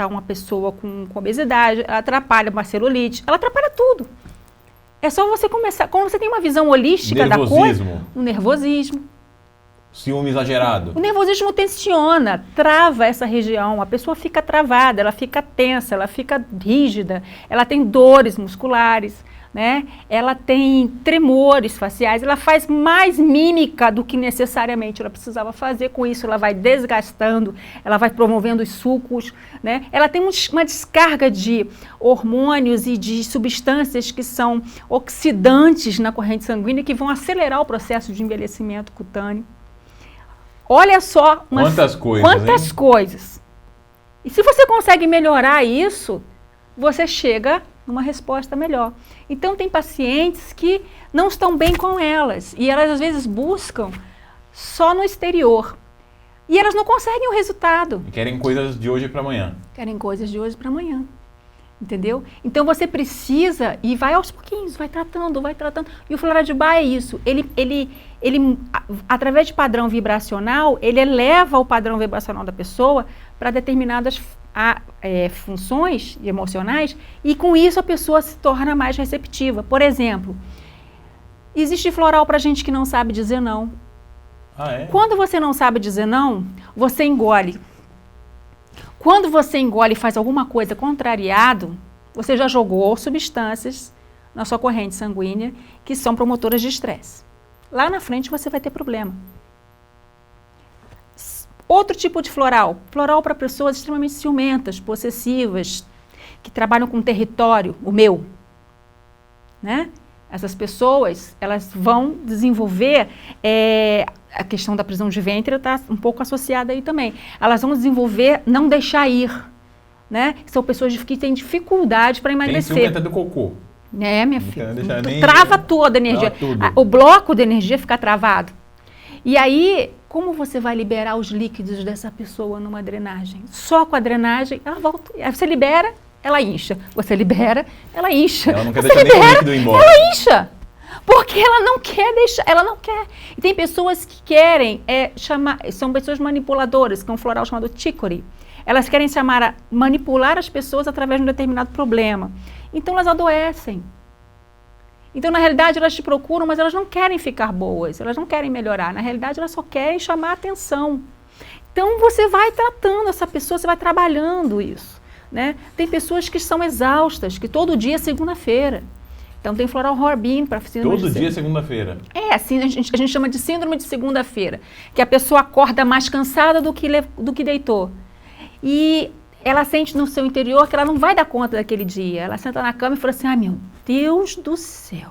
uma pessoa com obesidade, ela atrapalha uma celulite, ela atrapalha tudo. É só você começar, quando você tem uma visão holística da coisa, o nervosismo. Ciúme exagerado. O nervosismo tensiona, trava essa região, a pessoa fica travada, ela fica tensa, ela fica rígida, ela tem dores musculares, né? Ela tem tremores faciais, ela faz mais mímica do que necessariamente ela precisava fazer. Com isso, ela vai desgastando, ela vai promovendo os sulcos, né? Ela tem uma descarga de hormônios e de substâncias que são oxidantes na corrente sanguínea que vão acelerar o processo de envelhecimento cutâneo. Olha só quantas coisas. E se você consegue melhorar isso, você chega numa resposta melhor. Então, tem pacientes que não estão bem com elas e elas, às vezes, buscam só no exterior. E elas não conseguem o resultado. E querem coisas de hoje para amanhã. Querem coisas de hoje para amanhã. Entendeu? Então você precisa, e vai aos pouquinhos, vai tratando. E o floral de Bach é isso. Ele através de padrão vibracional, ele eleva o padrão vibracional da pessoa para determinadas funções emocionais, e com isso a pessoa se torna mais receptiva. Por exemplo, existe floral para gente que não sabe dizer não. Ah, é? Quando você não sabe dizer não, você engole. Quando você engole e faz alguma coisa contrariado, você já jogou substâncias na sua corrente sanguínea que são promotoras de estresse. Lá na frente você vai ter problema. Outro tipo de floral para pessoas extremamente ciumentas, possessivas, que trabalham com território, o meu, né? Essas pessoas, elas vão desenvolver, a questão da prisão de ventre está um pouco associada aí também. Elas vão desenvolver não deixar ir, né? São pessoas que têm dificuldade para emagrecer. Tem ciúme até do cocô. Minha filha. Nem... Trava toda a energia. O bloco de energia fica travado. E aí, como você vai liberar os líquidos dessa pessoa numa drenagem? Só com a drenagem, ela volta. Aí você libera, ela incha. Você libera, ela incha. Ela não quer deixar nem o líquido ir embora. Ela incha. Porque ela não quer deixar, ela não quer. E tem pessoas que querem são pessoas manipuladoras, que é um floral chamado chicory. Elas querem manipular as pessoas através de um determinado problema. Então elas adoecem. Então, na realidade, elas te procuram, mas elas não querem ficar boas, elas não querem melhorar. Na realidade, elas só querem chamar a atenção. Então, você vai tratando essa pessoa, você vai trabalhando isso, né? Tem pessoas que são exaustas, que todo dia é segunda-feira. Então, tem floral Horbin para síndrome todo dia é segunda-feira. Assim, a gente chama de síndrome de segunda-feira, que a pessoa acorda mais cansada do que deitou. E ela sente no seu interior que ela não vai dar conta daquele dia. Ela senta na cama e fala assim, meu Deus do céu,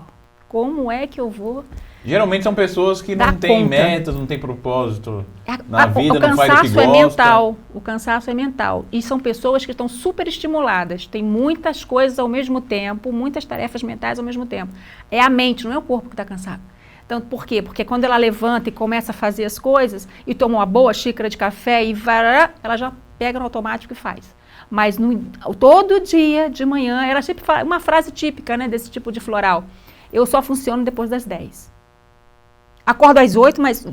como é que eu vou... Geralmente são pessoas que não têm metas, não têm propósito na vida, não faz o que gosta. O cansaço é mental. E são pessoas que estão super estimuladas. Tem muitas coisas ao mesmo tempo, muitas tarefas mentais ao mesmo tempo. É a mente, não é o corpo que está cansado. Então, por quê? Porque quando ela levanta e começa a fazer as coisas e toma uma boa xícara de café e ela já pega no automático e faz. Mas todo dia de manhã, ela sempre fala uma frase típica, né, desse tipo de floral. Eu só funciono depois das 10. Acordo às 8, mas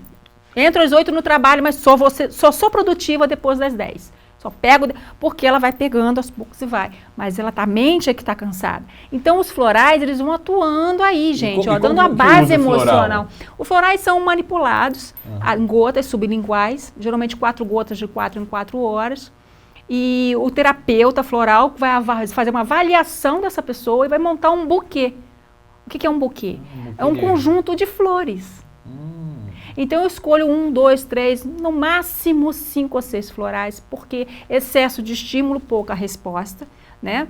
entro às 8 no trabalho, mas só sou produtiva depois das 10. Só pego, porque ela vai pegando aos poucos e vai. Mas a mente é que está cansada. Então, os florais, eles vão atuando aí, gente, dando a base emocional. Os florais são manipulados em gotas sublinguais, geralmente 4 gotas de 4 em 4 horas. E o terapeuta floral vai fazer uma avaliação dessa pessoa e vai montar um buquê. O que é um buquê? É um conjunto de flores. Então eu escolho 1, 2, 3, no máximo 5 ou 6 florais, porque excesso de estímulo, pouca resposta, né?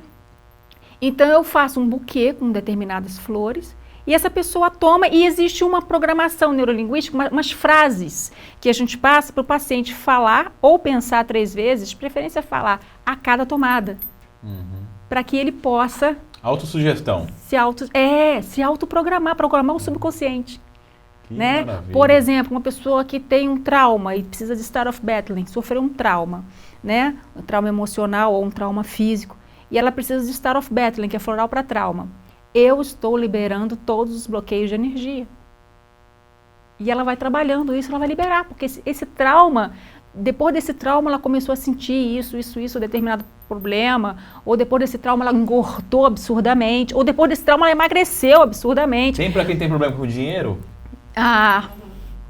Então eu faço um buquê com determinadas flores e essa pessoa toma, e existe uma programação neurolinguística, umas frases que a gente passa para o paciente falar ou pensar 3 vezes, de preferência falar a cada tomada, para que ele possa... Autossugestão. Se autoprogramar, programar o subconsciente. Né? Maravilha. Por exemplo, uma pessoa que tem um trauma e precisa de start of battling, sofreu um trauma, né? Um trauma emocional ou um trauma físico, e ela precisa de start of battling, que é floral para trauma. Eu estou liberando todos os bloqueios de energia. E ela vai trabalhando isso, ela vai liberar, porque esse trauma, depois desse trauma ela começou a sentir isso, determinado problema, ou depois desse trauma ela engordou absurdamente, ou depois desse trauma ela emagreceu absurdamente. Tem para quem tem problema com dinheiro?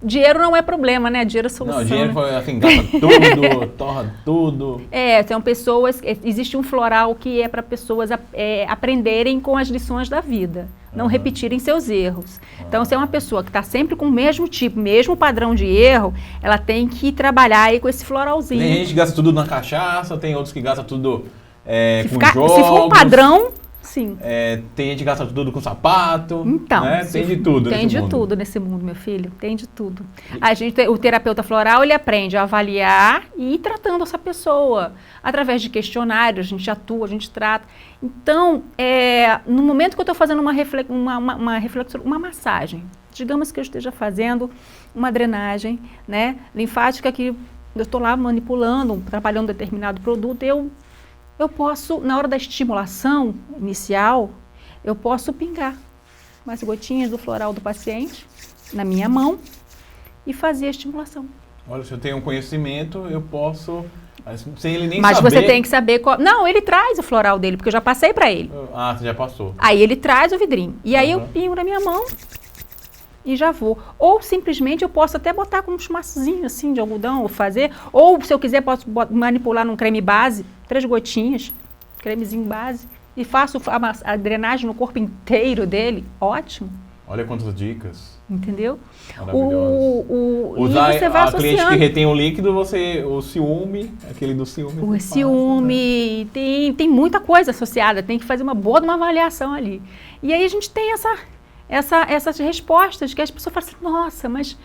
Dinheiro não é problema, né? Dinheiro é solução. Não, dinheiro foi assim, gasta tudo, torra tudo. São pessoas, existe um floral que é para pessoas aprenderem com as lições da vida, não repetirem seus erros. Então, se é uma pessoa que está sempre com o mesmo tipo, mesmo padrão de erro, ela tem que trabalhar aí com esse floralzinho. Tem gente que gasta tudo na cachaça, tem outros que gasta tudo com jogos. Se for um padrão... Sim. Tem gente que gasta tudo com sapato. Então, né? Tem de tudo. Tem de tudo nesse mundo, meu filho. Tem de tudo. O terapeuta floral, ele aprende a avaliar e ir tratando essa pessoa. Através de questionários, a gente atua, a gente trata. Então, no momento que eu estou fazendo uma massagem, digamos que eu esteja fazendo uma drenagem, né, linfática que eu estou lá manipulando, trabalhando determinado produto, eu posso, na hora da estimulação inicial, eu posso pingar umas gotinhas do floral do paciente na minha mão e fazer a estimulação. Olha, se eu tenho um conhecimento, eu posso, sem ele nem Mas saber... você tem que saber qual... Não, ele traz o floral dele, porque eu já passei para ele. Ah, você já passou. Aí ele traz o vidrinho. E aí eu pingo na minha mão e já vou. Ou simplesmente eu posso até botar com uns maçozinhos assim de algodão, ou fazer. Ou se eu quiser, posso manipular num creme base, 3 gotinhas, cremezinho base, e faço a drenagem no corpo inteiro dele. Ótimo. Olha quantas dicas. Entendeu? Usar e você vai a cliente associando. que retém o líquido, o ciúme, aquele do ciúme. O ciúme, tem muita coisa associada, tem que fazer uma boa avaliação ali. E aí a gente tem essas respostas que as pessoas falam assim, nossa, mas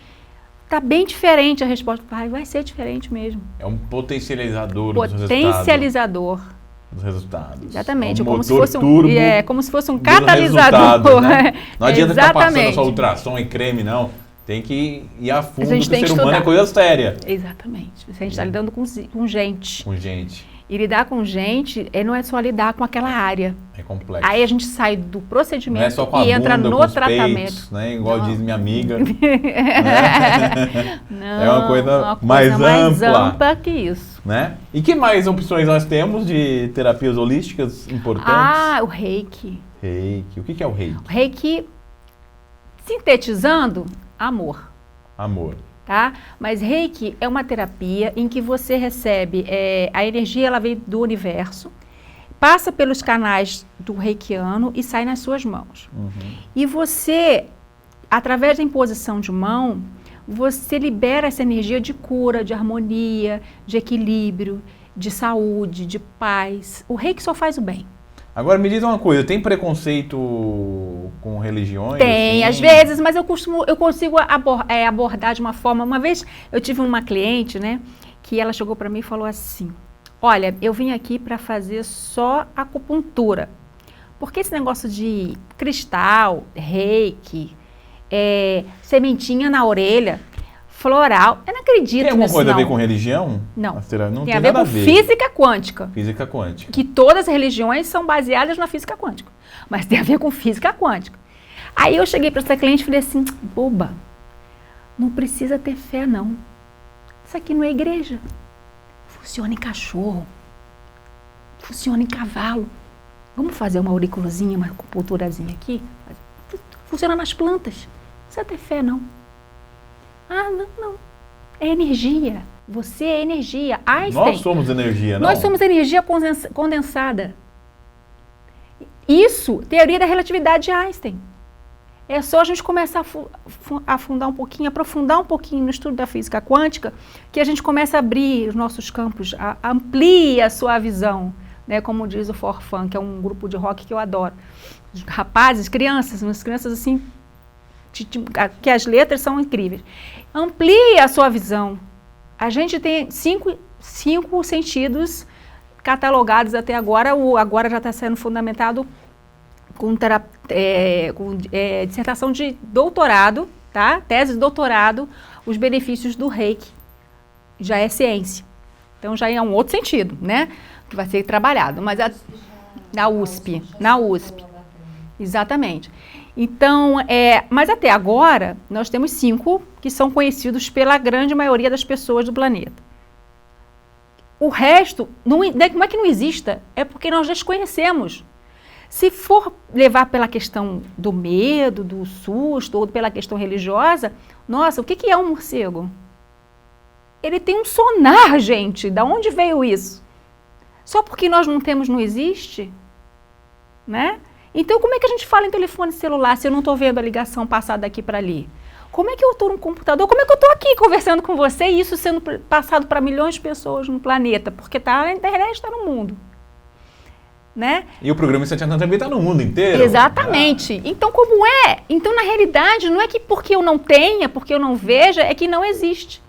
tá bem diferente a resposta. Vai ser diferente mesmo. É um potencializador dos resultados. Exatamente, é um como se fosse como se fosse um dos catalisador. Né? Não adianta ficar passando Exatamente. só ultrassom e creme, não. Tem que ir a fundo, A gente porque o tem ser que humano é estudar. coisa séria. Exatamente. A gente está lidando com gente. Com gente. E lidar com gente não é só lidar com aquela área. É complexo. Aí a gente sai do Não procedimento é só com a e entra bunda, no com os tratamento. peitos, né? Igual Não. diz minha amiga. Não, É uma coisa mais ampla. que isso. Né? E que mais opções nós temos de terapias holísticas importantes? O reiki. Reiki. O que é o reiki? O reiki, sintetizando, amor. Amor. Tá? Mas reiki é uma terapia em que você recebe, a energia ela vem do universo, passa pelos canais do reikiano e sai nas suas mãos. E você, através da imposição de mão, você libera essa energia de cura, de harmonia, de equilíbrio, de saúde, de paz. O reiki só faz o bem. Agora me diz uma coisa, tem preconceito com religiões? Tem, assim? às vezes, mas eu consigo abordar de uma forma. Uma vez eu tive uma cliente, né, que ela chegou para mim e falou assim: olha, eu vim aqui para fazer só acupuntura, porque esse negócio de cristal, reiki, sementinha na orelha, floral, eu não acredito Tem alguma nisso, coisa a ver não. com religião? Não. Não Tem a ver nada com física quântica. Física quântica. Que todas as religiões são baseadas na física quântica, mas tem a ver com física quântica. Aí eu cheguei para essa cliente e falei assim, boba, não precisa ter fé não. Isso aqui não é igreja. Funciona em cachorro, funciona em cavalo. Vamos fazer uma auriculozinha, uma acupunturazinha aqui? Funciona nas plantas. Não precisa ter fé não. Ah, não. É energia. Você é energia. Einstein. Nós somos energia, não? Nós somos energia condensada. Isso, teoria da relatividade de Einstein. É só a gente começar a aprofundar um pouquinho no estudo da física quântica, que a gente começa a abrir os nossos campos, amplia a sua visão, né? Como diz o Forfan, que é um grupo de rock que eu adoro. Os rapazes, umas crianças assim, que as letras são incríveis. Amplie a sua visão. A gente tem cinco sentidos catalogados até agora. Agora já está sendo fundamentado com dissertação de doutorado, tá? Tese de doutorado, os benefícios do reiki. Já é ciência. Então já é um outro sentido, né? Que vai ser trabalhado. Mas na USP. Exatamente. Então, mas até agora, nós temos 5 que são conhecidos pela grande maioria das pessoas do planeta. O resto, não é que não exista, é porque nós desconhecemos. Se for levar pela questão do medo, do susto, ou pela questão religiosa, nossa, o que é um morcego? Ele tem um sonar, gente. Da onde veio isso? Só porque nós não temos, não existe? Né? Então, como é que a gente fala em telefone celular se eu não estou vendo a ligação passar daqui para ali? Como é que eu estou no computador? Como é que eu estou aqui conversando com você e isso sendo passado para milhões de pessoas no planeta? Porque está na internet, está no mundo. Né? E o programa Instantaneamente também está no mundo inteiro. Exatamente. Então, como é? Então, na realidade, não é que porque eu não tenha, porque eu não veja, é que não existe.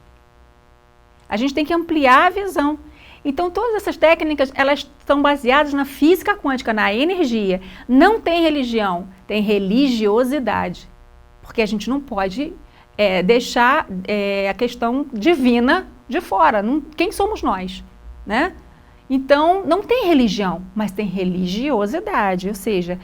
A gente tem que ampliar a visão. Então, todas essas técnicas, elas estão baseadas na física quântica, na energia. Não tem religião, tem religiosidade. Porque a gente não pode deixar a questão divina de fora. Quem somos nós, né? Então, não tem religião, mas tem religiosidade, ou seja,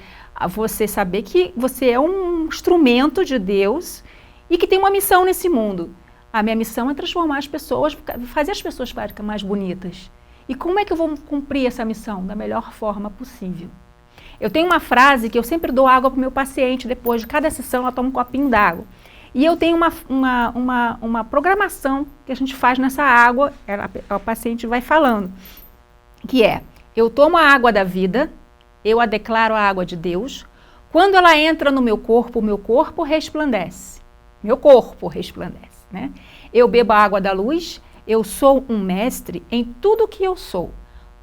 você saber que você é um instrumento de Deus e que tem uma missão nesse mundo. A minha missão é transformar as pessoas, fazer as pessoas ficarem mais bonitas. E como é que eu vou cumprir essa missão? Da melhor forma possível. Eu tenho uma frase que eu sempre dou água para o meu paciente, depois de cada sessão ela toma um copinho d'água. E eu tenho uma programação que a gente faz nessa água, o paciente vai falando, que é, eu tomo a água da vida, eu a declaro a água de Deus, quando ela entra no meu corpo resplandece. Meu corpo resplandece, né? Eu bebo a água da luz, eu sou um mestre em tudo que eu sou.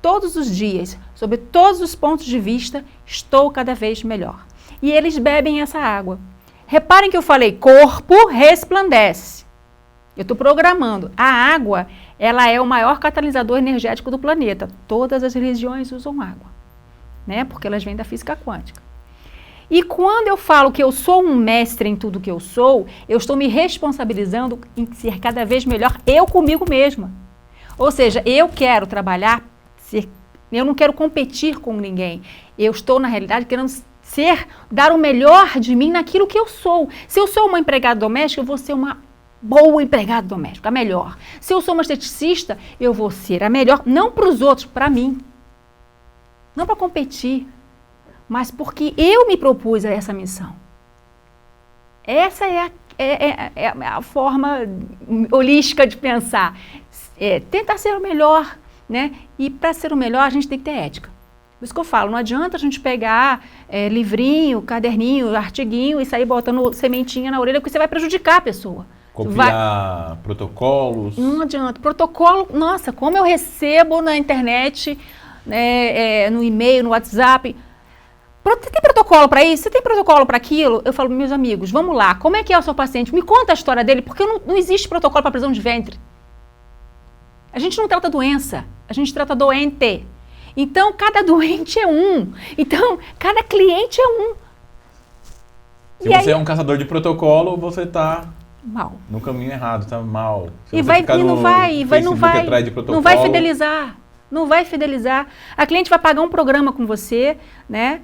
Todos os dias, sob todos os pontos de vista, estou cada vez melhor. E eles bebem essa água. Reparem que eu falei, corpo resplandece. Eu estou programando. A água, ela é o maior catalisador energético do planeta. Todas as religiões usam água, né? Porque elas vêm da física quântica. E quando eu falo que eu sou um mestre em tudo que eu sou, eu estou me responsabilizando em ser cada vez melhor eu comigo mesma. Ou seja, eu quero trabalhar, eu não quero competir com ninguém. Eu estou, na realidade, querendo dar o melhor de mim naquilo que eu sou. Se eu sou uma empregada doméstica, eu vou ser uma boa empregada doméstica, a melhor. Se eu sou uma esteticista, eu vou ser a melhor, não para os outros, para mim. Não para competir, mas porque eu me propus a essa missão. Essa é a forma holística de pensar. Tentar ser o melhor, né? E para ser o melhor, a gente tem que ter ética. Por isso que eu falo, não adianta a gente pegar livrinho, caderninho, artiguinho e sair botando sementinha na orelha, porque você vai prejudicar a pessoa. Copiar protocolos. Não adianta. Protocolo, nossa, como eu recebo na internet, no e-mail, no WhatsApp. Você tem protocolo para isso? Você tem protocolo para aquilo? Eu falo, meus amigos, vamos lá, como é que é o seu paciente? Me conta a história dele, porque não existe protocolo para prisão de ventre. A gente não trata doença, a gente trata doente. Então, cada doente é um. Então, cada cliente é um. Se você é um caçador de protocolo, você está mal. No caminho errado, está mal. E não vai fidelizar. Não vai fidelizar. A cliente vai pagar um programa com você, né?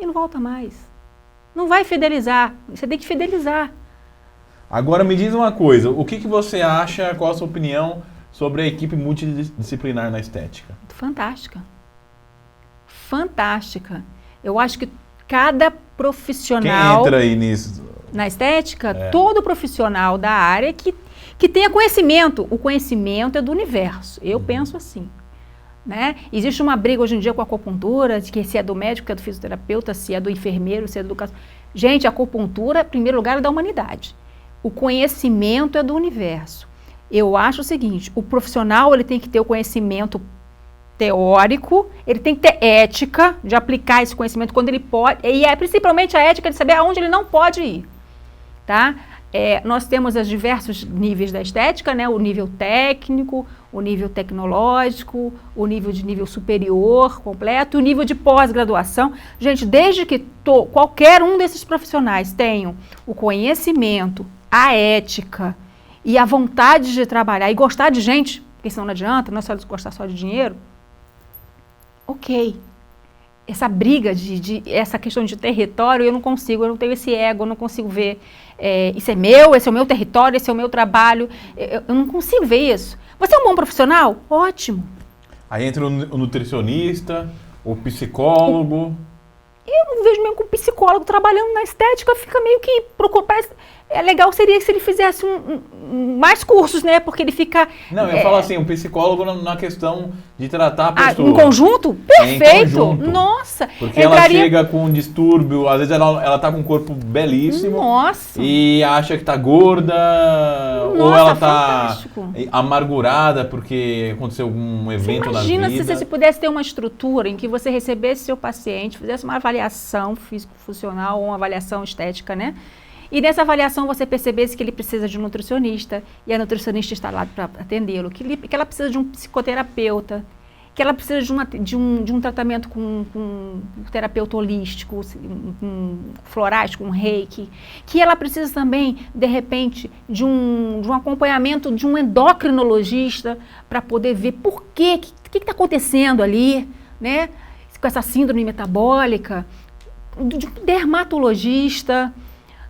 E não volta mais. Não vai fidelizar. Você tem que fidelizar. Agora me diz uma coisa. O que você acha, qual a sua opinião sobre a equipe multidisciplinar na estética? Fantástica. Fantástica. Eu acho que cada profissional... Quem entra aí nisso? Na estética, todo profissional da área que tenha conhecimento. O conhecimento é do universo. Eu penso assim. Né? Existe uma briga hoje em dia com a acupuntura, de que se é do médico, se é do fisioterapeuta, se é do enfermeiro, se é do educador. Gente, a acupuntura, em primeiro lugar, é da humanidade. O conhecimento é do universo. Eu acho o seguinte, o profissional ele tem que ter o conhecimento teórico, ele tem que ter ética de aplicar esse conhecimento quando ele pode, e principalmente a ética de saber aonde ele não pode ir. Tá? Nós temos os diversos níveis da estética, né? O nível técnico, o nível tecnológico, o nível superior completo, o nível de pós-graduação. Gente, desde que qualquer um desses profissionais tenham o conhecimento, a ética e a vontade de trabalhar e gostar de gente, porque senão não adianta, não é só gostar só de dinheiro, ok. Essa briga, essa questão de território, eu não consigo, eu não tenho esse ego, eu não consigo ver, isso é meu, esse é o meu território, esse é o meu trabalho, eu não consigo ver isso. Você é um bom profissional? Ótimo. Aí entra o nutricionista, o psicólogo. Eu não vejo mesmo que o psicólogo trabalhando na estética fica meio que parece, legal seria se ele fizesse mais cursos, né? Porque ele fica... Não, eu falo assim, um psicólogo na questão de tratar a pessoa. Em conjunto? Perfeito! Em conjunto. Nossa! Porque ela chega com um distúrbio, às vezes ela tá com um corpo belíssimo. Nossa! E acha que tá gorda, Nossa, ou ela tá fantástico. Amargurada porque aconteceu algum evento na vida. Imagina se você pudesse ter uma estrutura em que você recebesse seu paciente, fizesse uma avaliação físico-funcional ou uma avaliação estética, né? E nessa avaliação você percebesse que ele precisa de um nutricionista e a nutricionista está lá para atendê-lo, que ela precisa de um psicoterapeuta, que ela precisa de um tratamento com um terapeuta holístico, com florais, com reiki, que ela precisa também, de repente, de um acompanhamento de um endocrinologista para poder ver por que está acontecendo ali, né? Com essa síndrome metabólica, de um dermatologista,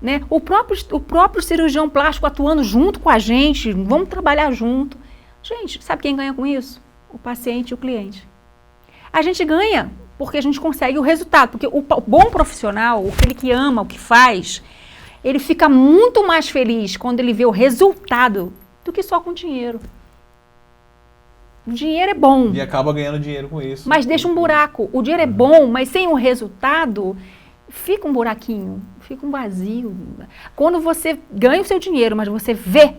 né? O próprio cirurgião plástico atuando junto com a gente, vamos trabalhar junto. Gente, sabe quem ganha com isso? O paciente e o cliente. A gente ganha porque a gente consegue o resultado, porque o bom profissional, aquele que ama o que faz, ele fica muito mais feliz quando ele vê o resultado do que só com dinheiro. O dinheiro é bom. E acaba ganhando dinheiro com isso. Mas deixa um buraco. O dinheiro é bom, mas sem o resultado, fica um buraquinho, fica um vazio. Quando você ganha o seu dinheiro, mas você vê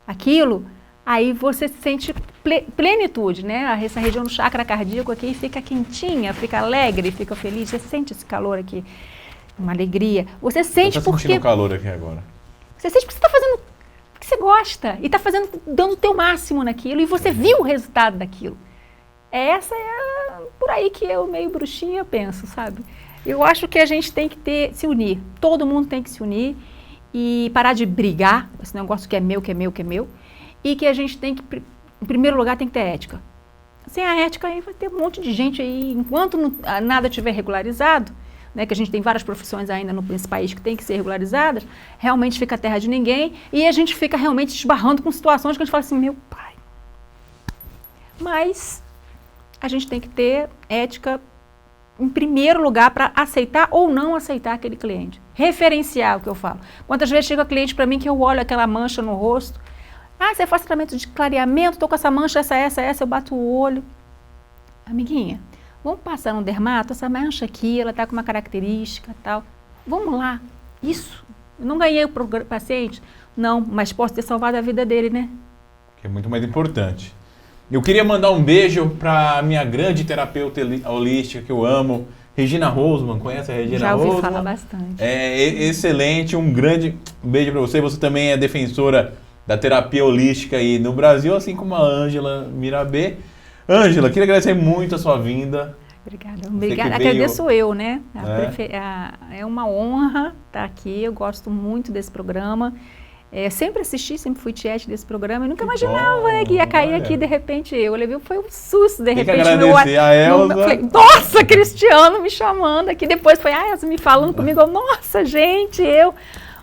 aquilo, aí você sente plenitude, né? Essa região do chakra cardíaco aqui fica quentinha, fica alegre, fica feliz. Você sente esse calor aqui, uma alegria. Você sente Eu tô porque... sentindo calor aqui agora. Você sente porque você está fazendo o que você gosta e está dando o teu máximo naquilo e você viu o resultado daquilo. Essa é por aí que eu, meio bruxinha, penso, sabe? Eu acho que a gente tem que se unir. Todo mundo tem que se unir e parar de brigar, esse negócio que é meu, que é meu, que é meu. E que a gente tem que, em primeiro lugar, tem que ter ética. Sem a ética, aí vai ter um monte de gente aí, enquanto nada estiver regularizado, né, que a gente tem várias profissões ainda nesse país que tem que ser regularizadas, realmente fica a terra de ninguém e a gente fica realmente esbarrando com situações que a gente fala assim, meu pai. Mas a gente tem que ter ética em primeiro lugar para aceitar ou não aceitar aquele cliente. Referenciar o que eu falo. Quantas vezes chega cliente para mim que eu olho aquela mancha no rosto, você faz tratamento de clareamento, estou com essa mancha, essa, eu bato o olho. Amiguinha, vamos passar no dermato, essa mancha aqui, ela está com uma característica tal. Vamos lá, isso. Eu não ganhei o paciente? Não, mas posso ter salvado a vida dele, né? Que é muito mais importante. Eu queria mandar um beijo para minha grande terapeuta holística que eu amo, Regina Rosman. Conhece a Regina Rosman? Já ouvi falar bastante. É excelente, um grande beijo para você. Você também é defensora da terapia holística aí no Brasil, assim como a Ângela Mirabê. Ângela, queria agradecer muito a sua vinda. Obrigada. Agradeço eu, né? É uma honra estar aqui, eu gosto muito desse programa. Sempre assisti, sempre fui tiete desse programa. Eu nunca imaginava, né, que ia cair aqui de repente eu. Levei, foi um susto, de repente. Tem que agradecer a Elza. Falei, nossa, Cristiano me chamando aqui. Depois foi a Elza me falando comigo. Nossa, gente, eu.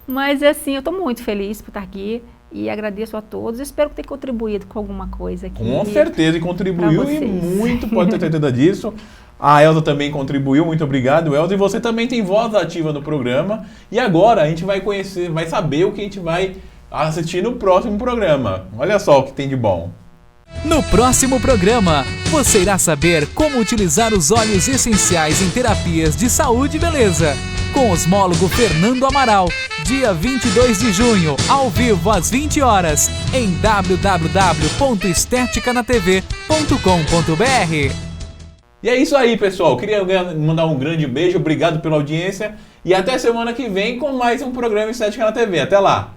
Mas assim, eu estou muito feliz por estar aqui. E agradeço a todos. Espero que tenha contribuído com alguma coisa aqui. Com certeza, e contribuiu e muito, pode ter certeza disso. A Elza também contribuiu, muito obrigado, Elza. E você também tem voz ativa no programa. E agora a gente vai conhecer, vai saber o que a gente vai assistir no próximo programa. Olha só o que tem de bom. No próximo programa, você irá saber como utilizar os óleos essenciais em terapias de saúde e beleza. Com o osmólogo Fernando Amaral, dia 22 de junho, ao vivo às 20 horas, em www.esteticanaTV.com.br. E é isso aí, pessoal. Queria mandar um grande beijo, obrigado pela audiência e até semana que vem com mais um programa Estética na TV. Até lá!